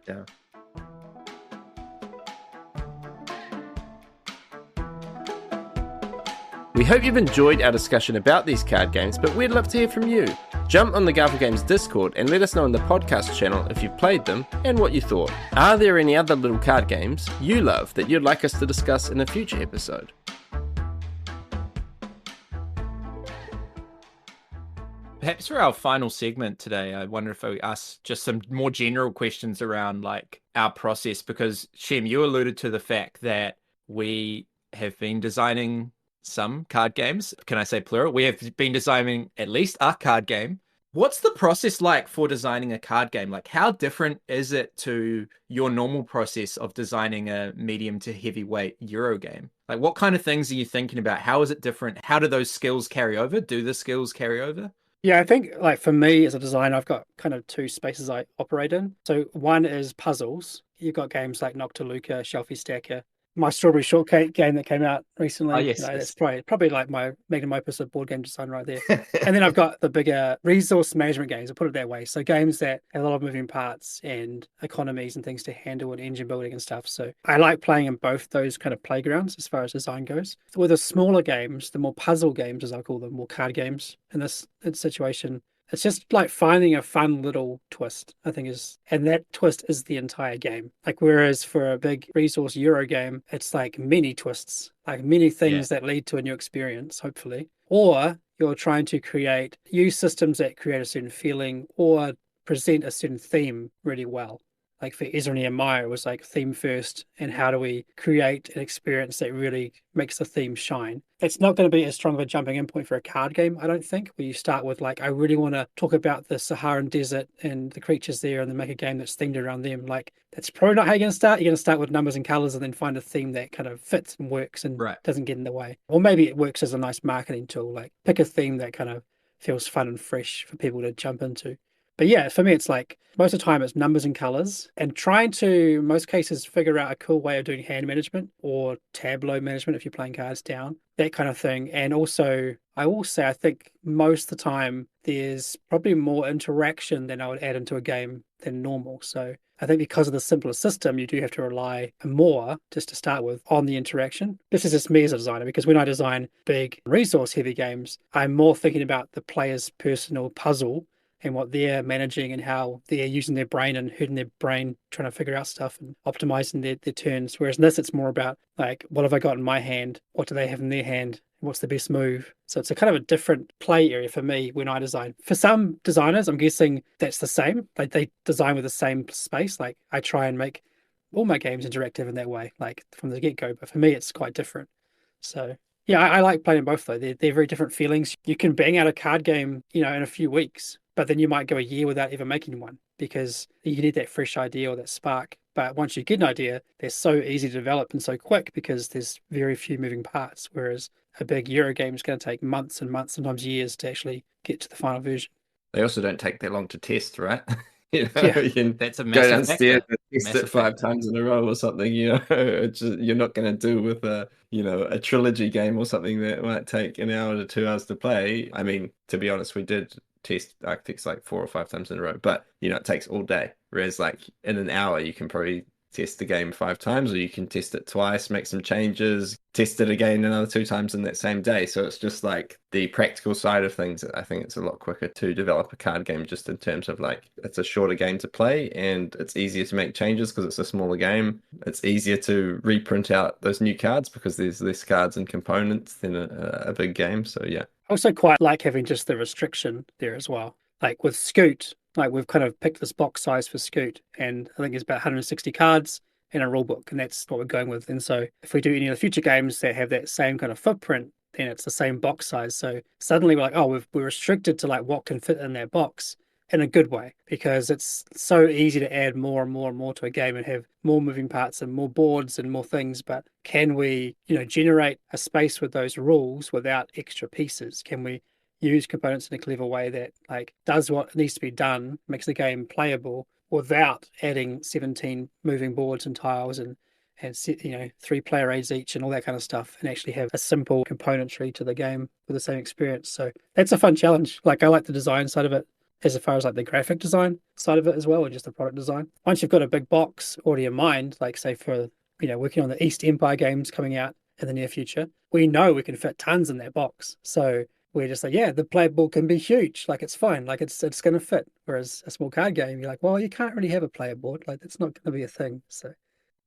We hope you've enjoyed our discussion about these card games, but we'd love to hear from you. Jump on the Garphill Games Discord and let us know in the podcast channel if you've played them and what you thought. Are there any other little card games you love that you'd like us to discuss in a future episode? Perhaps for our final segment today, I wonder if we ask just some more general questions around like our process, because Shem, you alluded to the fact that we have been designing some card games. Can I say plural? We have been designing at least a card game. What's the process like for designing a card game? Like, how different is it to your normal process of designing a medium to heavyweight Euro game? Like, what kind of things are you thinking about? How is it different? How do those skills carry over? Do the skills carry over? Yeah, I think like for me as a designer, I've got kind of 2 spaces I operate in. So one is puzzles. You've got games like Noctiluca, Shelfie Stacker, my Strawberry Shortcake game that came out recently. Oh, yes, That's probably like my magnum opus of board game design right there. And then I've got the bigger resource management games, I'll put it that way. So games that have a lot of moving parts and economies and things to handle and engine building and stuff. So I like playing in both those kind of playgrounds as far as design goes. With the smaller games, the more puzzle games, as I call them, more card games in this situation, it's just like finding a fun little twist, I think and that twist is the entire game. Like, whereas for a big resource Euro game, it's like many twists, like many things that lead to a new experience, hopefully. Or you're trying to use systems that create a certain feeling or present a certain theme really well. Like for Ezra Nehemiah, it was like theme first, and how do we create an experience that really makes the theme shine? It's not going to be as strong of a jumping in point for a card game, I don't think, where you start with like, I really want to talk about the Saharan desert and the creatures there, and then make a game that's themed around them. Like, that's probably not how you're going to start. You're going to start with numbers and colors and then find a theme that kind of fits and works and doesn't get in the way. Or maybe it works as a nice marketing tool, like pick a theme that kind of feels fun and fresh for people to jump into. But yeah, for me, it's like most of the time it's numbers and colors, and trying to, in most cases, figure out a cool way of doing hand management or tableau management if you're playing cards down, that kind of thing. And also, I will say, I think most of the time there's probably more interaction than I would add into a game than normal. So I think because of the simpler system, you do have to rely more, just to start with, on the interaction. This is just me as a designer, because when I design big resource heavy games, I'm more thinking about the player's personal puzzle and what they're managing and how they're using their brain and hurting their brain trying to figure out stuff and optimizing their turns. Whereas in this, it's more about like, what have I got in my hand? What do they have in their hand? What's the best move? So it's a kind of a different play area for me when I design. For some designers, I'm guessing that's the same. Like they design with the same space. Like I try and make all my games interactive in that way, like from the get-go. But for me, it's quite different. So yeah, I like playing both though. They're very different feelings. You can bang out a card game, in a few weeks, but then you might go a year without ever making one because you need that fresh idea or that spark. But once you get an idea, they're so easy to develop and so quick because there's very few moving parts. Whereas a big Euro game is going to take months and months, sometimes years to actually get to the final version. They also don't take that long to test, right? Yeah, you can that's a go massive downstairs factor. and test it 5 times in a row or something. You're not going to do with a trilogy game or something that might take an hour to 2 hours to play. I mean, to be honest, we did test Architects like 4 or 5 times in a row, but it takes all day. Whereas like in an hour, you can probably test the game 5 times, or you can test it twice, make some changes, test it again another 2 times in that same day. So it's just like the practical side of things. I think it's a lot quicker to develop a card game just in terms of like it's a shorter game to play and it's easier to make changes because it's a smaller game. It's easier to reprint out those new cards because there's less cards and components than a big game. So yeah. I also quite like having just the restriction there as well. Like with Scoot, like we've kind of picked this box size for Scoot, and I think it's about 160 cards in a rule book, and that's what we're going with. And so if we do any of the future games that have that same kind of footprint, then it's the same box size. So suddenly we're like, oh, we're restricted to like what can fit in that box in a good way, because it's so easy to add more and more and more to a game and have more moving parts and more boards and more things. But can we, generate a space with those rules without extra pieces? Can we use components in a clever way that like does what needs to be done, makes the game playable without adding 17 moving boards and tiles and 3 player aids each and all that kind of stuff, and actually have a simple componentry to the game with the same experience? So that's a fun challenge. Like I like the design side of it as far as like the graphic design side of it as well, or just the product design. Once you've got a big box already in mind, like say for working on the East Empire games coming out in the near future, we know we can fit tons in that box. So we're just like, yeah, the playable can be huge. Like it's fine. Like it's going to fit. Whereas a small card game, you're like, well, you can't really have a player board. Like it's not going to be a thing. So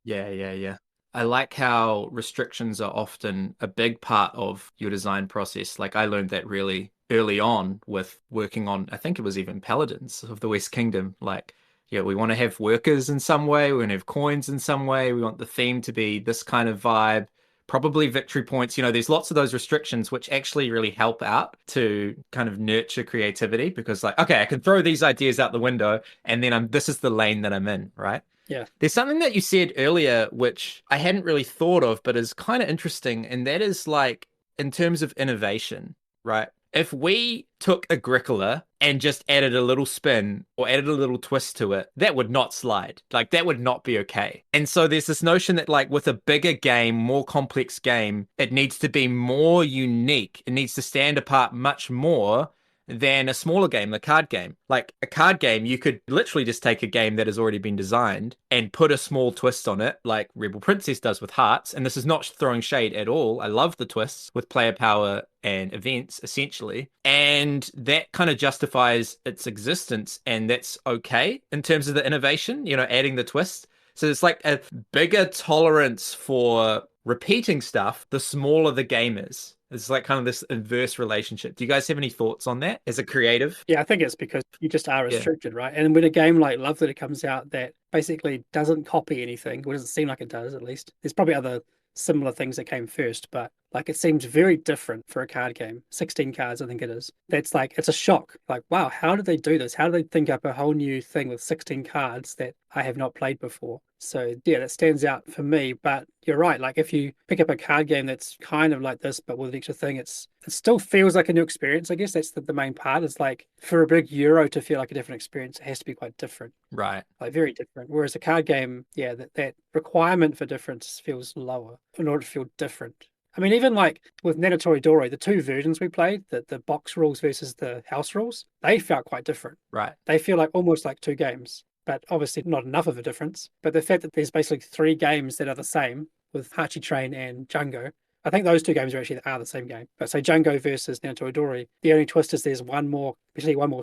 Yeah. I like how restrictions are often a big part of your design process. Like I learned that really early on with working on, I think it was even Paladins of the West Kingdom. Like, yeah, we want to have workers in some way. We want to have coins in some way. We want the theme to be this kind of vibe. Probably victory points. There's lots of those restrictions which actually really help out to kind of nurture creativity, because like, okay, I can throw these ideas out the window and then this is the lane that I'm in, right? Yeah. There's something that you said earlier which I hadn't really thought of but is kind of interesting, and that is like in terms of innovation, right? If we took Agricola and just added a little spin or added a little twist to it, that would not slide. Like that would not be okay. And so there's this notion that like with a bigger game, more complex game, it needs to be more unique. It needs to stand apart much more than a smaller game, the card game. Like a card game, you could literally just take a game that has already been designed and put a small twist on it, like Rebel Princess does with Hearts. And this is not throwing shade at all. I love the twists with player power and events, essentially. And that kind of justifies its existence. And that's okay in terms of the innovation, adding the twist. So it's like a bigger tolerance for repeating stuff, the smaller the game is. It's like kind of this inverse relationship. Do you guys have any thoughts on that as a creative? Yeah, I think it's because you just are restricted, right? And when a game like Love Letter comes out that basically doesn't copy anything, or doesn't seem like it does at least, there's probably other similar things that came first, but like it seems very different for a card game. 16 cards, I think it is. That's like, it's a shock. Like, wow, how did they do this? How did they think up a whole new thing with 16 cards that I have not played before? So yeah, that stands out for me. But you're right. Like if you pick up a card game that's kind of like this, but with an extra thing, it still feels like a new experience. I guess that's the main part. It's like for a big Euro to feel like a different experience, it has to be quite different. Right. Like very different. Whereas a card game, yeah, that requirement for difference feels lower in order to feel different. I mean, even like with Nanatoridori, the 2 versions we played, the box rules versus the house rules, they felt quite different. Right. They feel like almost like 2 games, but obviously not enough of a difference. But the fact that there's basically 3 games that are the same with Hachi Train and Django, I think those two games are the same game. But say Django versus Nanatoridori, the only twist is there's one more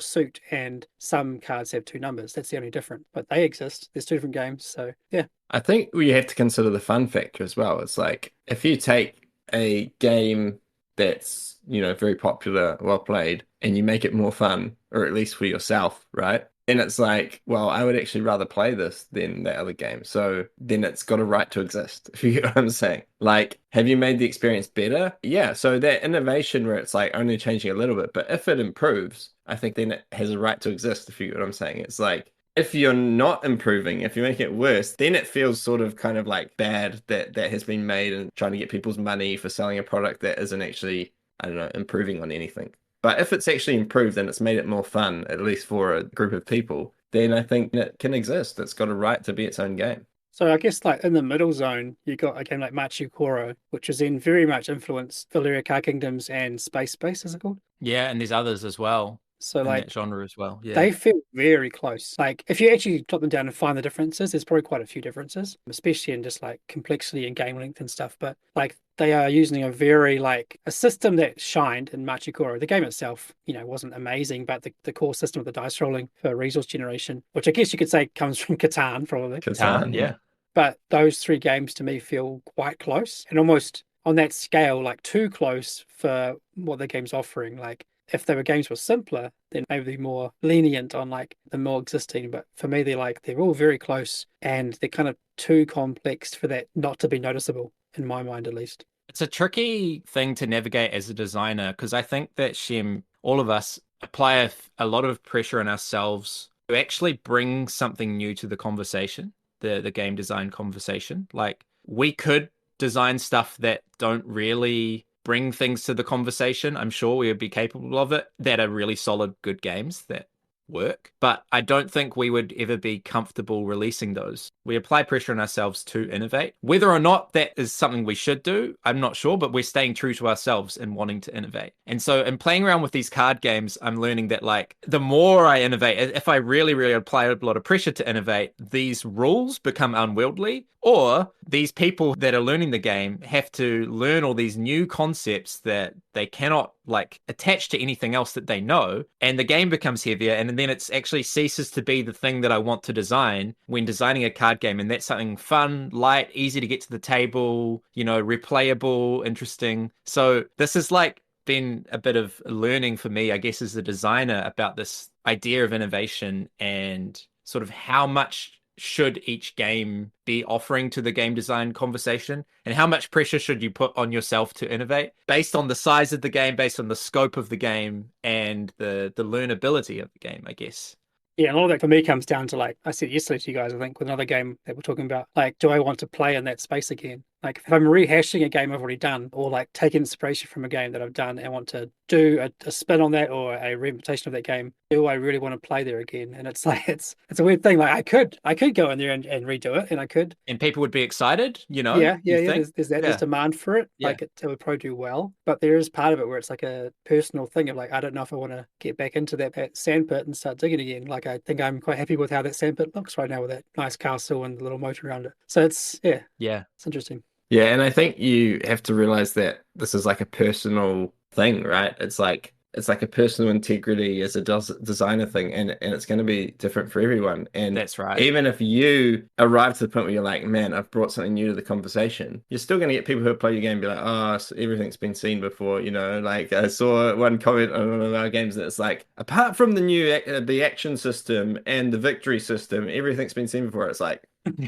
suit, and some cards have two numbers. That's the only difference. But they exist. There's two different games. So yeah. I think we have to consider the fun factor as well. It's like if you take a game that's, very popular, well played, and you make it more fun, or at least for yourself, right? And it's like, well, I would actually rather play this than that other game. So then it's got a right to exist, if you get what I'm saying. Like, have you made the experience better? Yeah. So that innovation where it's like only changing a little bit, but if it improves, I think then it has a right to exist, if you get what I'm saying. It's like, if you're not improving, if you make it worse, then it feels sort of kind of like bad that has been made and trying to get people's money for selling a product that isn't actually, I don't know, improving on anything. But if it's actually improved and it's made it more fun, at least for a group of people, then I think it can exist. It's got a right to be its own game. So I guess like in the middle zone, you got a game like Machikoro, which is in very much influenced Valeria Car Kingdoms and Space, is it called? Yeah, and there's others as well. So in like that genre as well. Yeah. they feel very close. Like if you actually drop them down and find the differences, there's probably quite a few differences, especially in just like complexity and game length and stuff. But like they are using a system that shined in Machikoro. The game itself, wasn't amazing, but the core system of the dice rolling for resource generation, which I guess you could say comes from Catan, probably. Catan, yeah. But those three games to me feel quite close and almost on that scale, like too close for what the game's offering. Like if the games were simpler, then maybe more lenient on like the more existing. But for me, they're all very close and they're kind of too complex for that not to be noticeable, in my mind at least. It's a tricky thing to navigate as a designer because I think that Shem, all of us, apply a lot of pressure on ourselves to actually bring something new to the conversation, the game design conversation. Like we could design stuff that don't really bring things to the conversation. I'm sure we would be capable of it, that are really solid, good games that work. But I don't think we would ever be comfortable releasing those. We apply pressure on ourselves to innovate. Whether or not that is something we should do, I'm not sure, but we're staying true to ourselves and wanting to innovate. And so in playing around with these card games, I'm learning that like the more I innovate, if I really, really apply a lot of pressure to innovate, these rules become unwieldy, or these people that are learning the game have to learn all these new concepts that they cannot like attach to anything else that they know. And the game becomes heavier. And then it actually ceases to be the thing that I want to design when designing a card game. And that's something fun, light, easy to get to the table, replayable, interesting. So this is like been a bit of learning for me, I guess, as a designer about this idea of innovation and sort of how much should each game be offering to the game design conversation, and how much pressure should you put on yourself to innovate based on the size of the game, based on the scope of the game, and the learnability of the game, I guess. Yeah, and all of that for me comes down to, like I said yesterday to you guys, I think, with another game that we're talking about, like, do I want to play in that space again? Like, if I'm rehashing a game I've already done, or like take inspiration from a game that I've done and want to do a spin on that or a reinterpretation of that game, do I really want to play there again? And it's like it's a weird thing. Like I could go in there and redo it, and I could, and people would be excited, Yeah. There's that. Yeah. There's demand for it. Yeah. Like it would probably do well, but there is part of it where it's like a personal thing of like, I don't know if I want to get back into that sandpit and start digging again. Like I think I'm quite happy with how that sandpit looks right now with that nice castle and the little moat around it. So it's it's interesting. Yeah, and I think you have to realize that this is like a personal thing, right? It's like a personal integrity as a designer thing, and it's going to be different for everyone. And that's right. Even if you arrive to the point where you're like, man, I've brought something new to the conversation, you're still going to get people who play your game and be like, oh, so everything's been seen before, Like I saw one comment on one of our games that's like, apart from the new the action system and the victory system, everything's been seen before. It's like,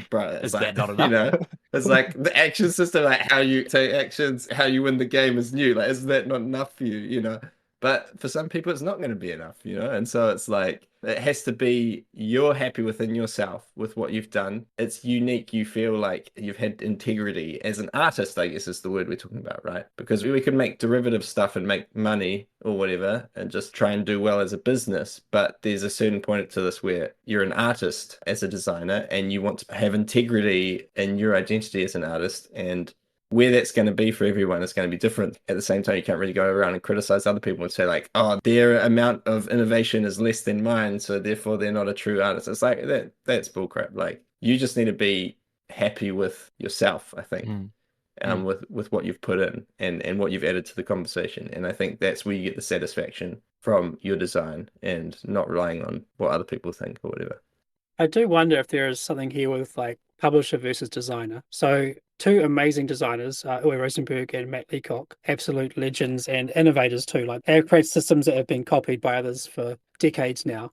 bro, it's like, that not enough? It's like the action system, like how you take actions, how you win the game is new. Like, isn't that not enough for you? But for some people, it's not going to be enough, And so it's like, it has to be, you're happy within yourself with what you've done. It's unique. You feel like you've had integrity as an artist, I guess is the word we're talking about, right? Because we could make derivative stuff and make money or whatever and just try and do well as a business. But there's a certain point to this where you're an artist as a designer and you want to have integrity in your identity as an artist, and where that's going to be for everyone is going to be different. At the same time, you can't really go around and criticize other people and say like, oh, their amount of innovation is less than mine, so therefore they're not a true artist. It's like that's bullcrap. Like, you just need to be happy with yourself, I think. with what you've put in and what you've added to the conversation. And I think that's where you get the satisfaction from your design and not relying on what other people think or whatever. I do wonder if there is something here with like publisher versus designer. So two amazing designers, Uwe Rosenberg and Matt Leacock, absolute legends and innovators too. Like they create systems that have been copied by others for decades now.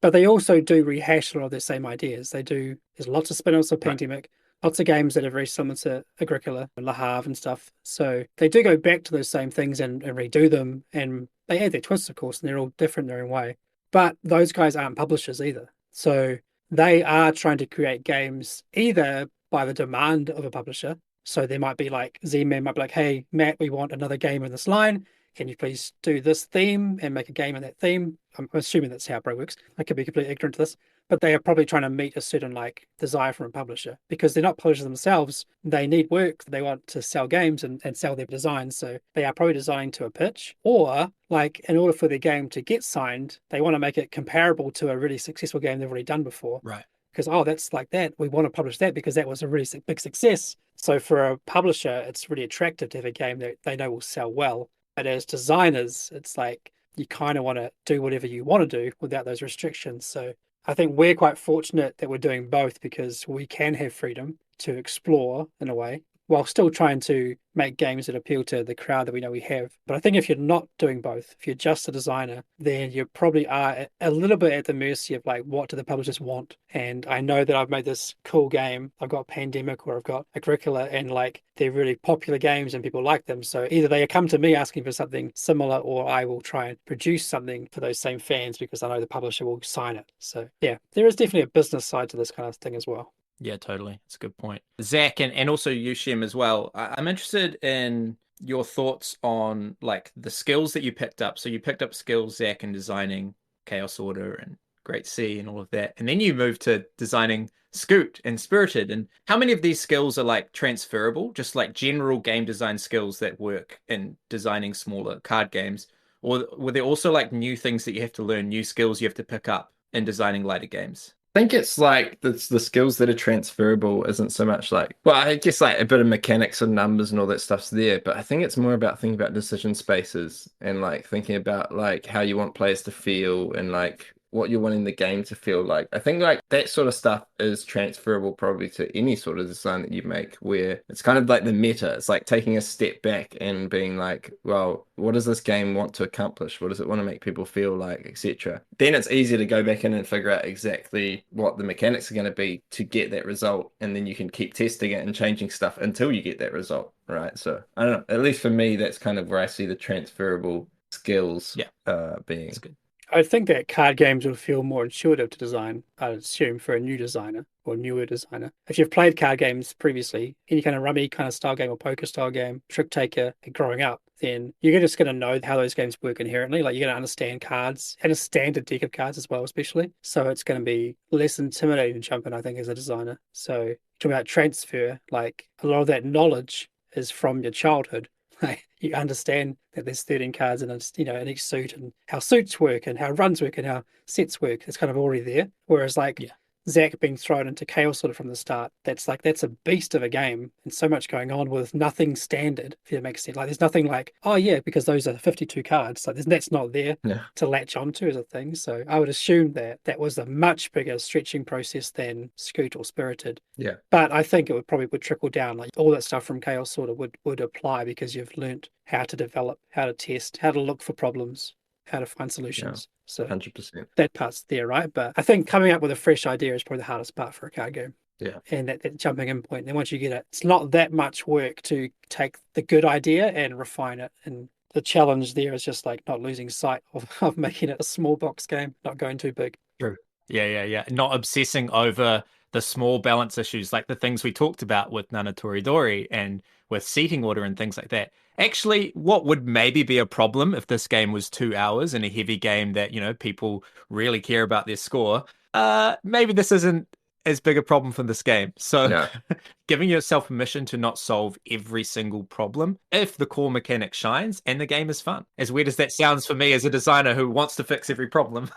But they also do rehash a lot of their same ideas. There's lots of spin-offs of Pandemic, lots of games that are very similar to Agricola, Le Havre and stuff. So they do go back to those same things and redo them. And they add their twists, of course, and they're all different in their own way. But those guys aren't publishers either. So they are trying to create games either by the demand of a publisher. So there might be like Z-Man might be like, hey, Matt, we want another game in this line. Can you please do this theme and make a game in that theme? I'm assuming that's how it works. I could be completely ignorant to this, but they are probably trying to meet a certain like desire from a publisher because they're not publishers themselves. They need work. They want to sell games and sell their designs. So they are probably designing to a pitch, or like in order for their game to get signed, they want to make it comparable to a really successful game they've already done before. Right. Because, that's like that. We want to publish that because that was a really big success. So for a publisher, it's really attractive to have a game that they know will sell well. But as designers, it's like you kind of want to do whatever you want to do without those restrictions. So I think we're quite fortunate that we're doing both because we can have freedom to explore in a way while still trying to make games that appeal to the crowd that we know we have. But I think if you're not doing both, if you're just a designer, then you probably are a little bit at the mercy of like, what do the publishers want? And I know that I've made this cool game. I've got Pandemic or I've got Agricola, and like they're really popular games and people like them. So either they come to me asking for something similar, or I will try and produce something for those same fans because I know the publisher will sign it. So yeah, there is definitely a business side to this kind of thing as well. Yeah, totally. It's a good point. Zach, and also you, Shem, as well. I'm interested in your thoughts on like the skills that you picked up. So you picked up skills, Zach, in designing Chaos Order and Great Sea and all of that. And then you moved to designing Scoot and Spirited. And how many of these skills are like transferable, just like general game design skills that work in designing smaller card games? Or were there also like new things that you have to learn, new skills you have to pick up in designing lighter games? I think it's like the skills that are transferable isn't so much like, well, I guess like a bit of mechanics and numbers and all that stuff's there, but I think it's more about thinking about decision spaces and like thinking about like how you want players to feel and like what you're wanting the game to feel like. I think like that sort of stuff is transferable probably to any sort of design that you make, where it's kind of like the meta. It's like taking a step back and being like, well, what does this game want to accomplish? What does it want to make people feel like, etc. Then it's easier to go back in and figure out exactly what the mechanics are going to be to get that result, and then you can keep testing it and changing stuff until you get that result, right? So I don't know, at least for me, that's kind of where I see the transferable skills being. That's good. I think that card games would feel more intuitive to design, I'd assume, for a new designer or newer designer. If you've played card games previously, any kind of rummy kind of style game or poker style game, trick taker, growing up, then you're just going to know how those games work inherently. Like you're going to understand cards and a standard deck of cards as well, especially. So it's going to be less intimidating to jump in, I think, as a designer. So talking about transfer, like a lot of that knowledge is from your childhood. Like you understand that there's 13 cards in in each suit, and how suits work and how runs work and how sets work. It's kind of already there. Whereas like Zach being thrown into Chaos Order from the start, that's a beast of a game and so much going on with nothing standard, if it makes sense. Like there's nothing like, oh yeah, because those are 52 cards. Like that's not there to latch onto as a thing. So I would assume that was a much bigger stretching process than Scoot or Spirited. Yeah. But I think it would trickle down. Like all that stuff from Chaos Order would apply because you've learnt how to develop, how to test, how to look for problems, how to find solutions. So 100%. that part's there, right? But I think coming up with a fresh idea is probably the hardest part for a card game. Yeah. And that jumping in point. Then once you get it, it's not that much work to take the good idea and refine it. And the challenge there is just like not losing sight of making it a small box game, not going too big. True. Yeah. Not obsessing over the small balance issues, like the things we talked about with Nanatoridori and with seating order and things like that. Actually, what would maybe be a problem if this game was 2 hours and a heavy game that, people really care about their score, maybe this isn't as big a problem for this game. So giving yourself permission to not solve every single problem if the core mechanic shines and the game is fun. As weird as that sounds for me as a designer who wants to fix every problem.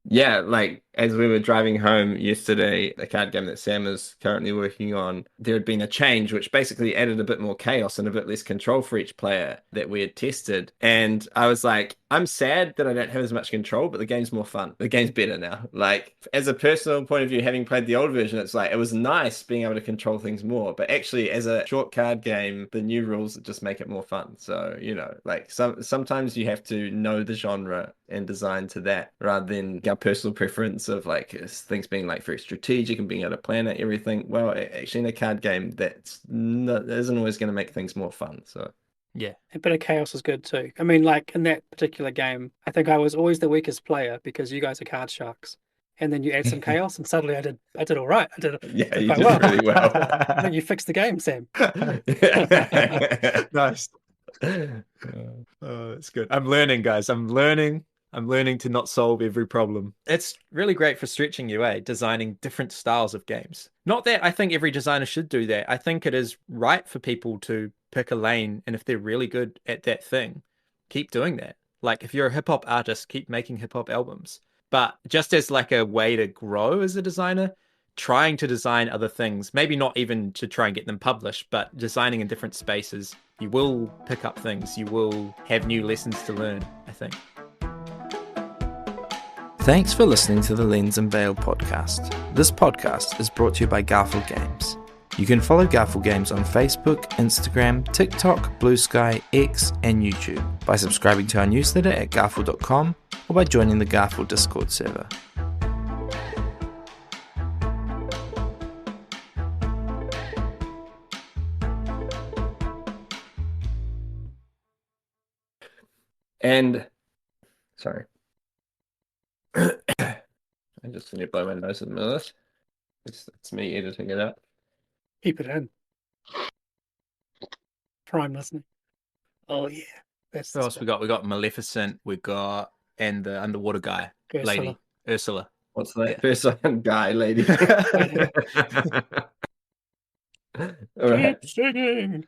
Yeah, like as we were driving home yesterday, the card game that Sam is currently working on, there had been a change which basically added a bit more chaos and a bit less control for each player that we had tested. And I was like, I'm sad that I don't have as much control, but the game's more fun. The game's better now. Like, as a personal point of view, having played the old version, it's like it was nice being able to control things more. But actually, as a short card game, the new rules just make it more fun. So, like sometimes you have to know the genre and design to that rather than our personal preference of like things being like very strategic and being able to plan out everything. Well, actually, in a card game, that isn't always going to make things more fun. So. Yeah. A bit of chaos is good too. I mean, like in that particular game, I think I was always the weakest player because you guys are card sharks. And then you add some chaos, and suddenly I did all right. Yeah, you quite did really well. I think you fixed the game, Sam. Nice. Oh, that's good. I'm learning, guys. I'm learning to not solve every problem. It's really great for stretching you, designing different styles of games. Not that I think every designer should do that. I think it is right for people to pick a lane, and if they're really good at that thing, keep doing that. Like if you're a hip hop artist, keep making hip hop albums. But just as like a way to grow as a designer, trying to design other things, maybe not even to try and get them published, but designing in different spaces, you will pick up things. You will have new lessons to learn, I think. Thanks for listening to the Lens and Veil podcast. This podcast is brought to you by Garphill Games. You can follow Garphill Games on Facebook, Instagram, TikTok, Blue Sky, X, and YouTube by subscribing to our newsletter at garphill.com or by joining the Garphill Discord server. And sorry. I just need to blow my nose in a minute. It's me editing it out. Keep it in. Prime listening. Oh yeah. That's What else we got? We got Maleficent, and the underwater guy, lady, Ursula. What's that? First one, guy, lady. All right. Keep singing.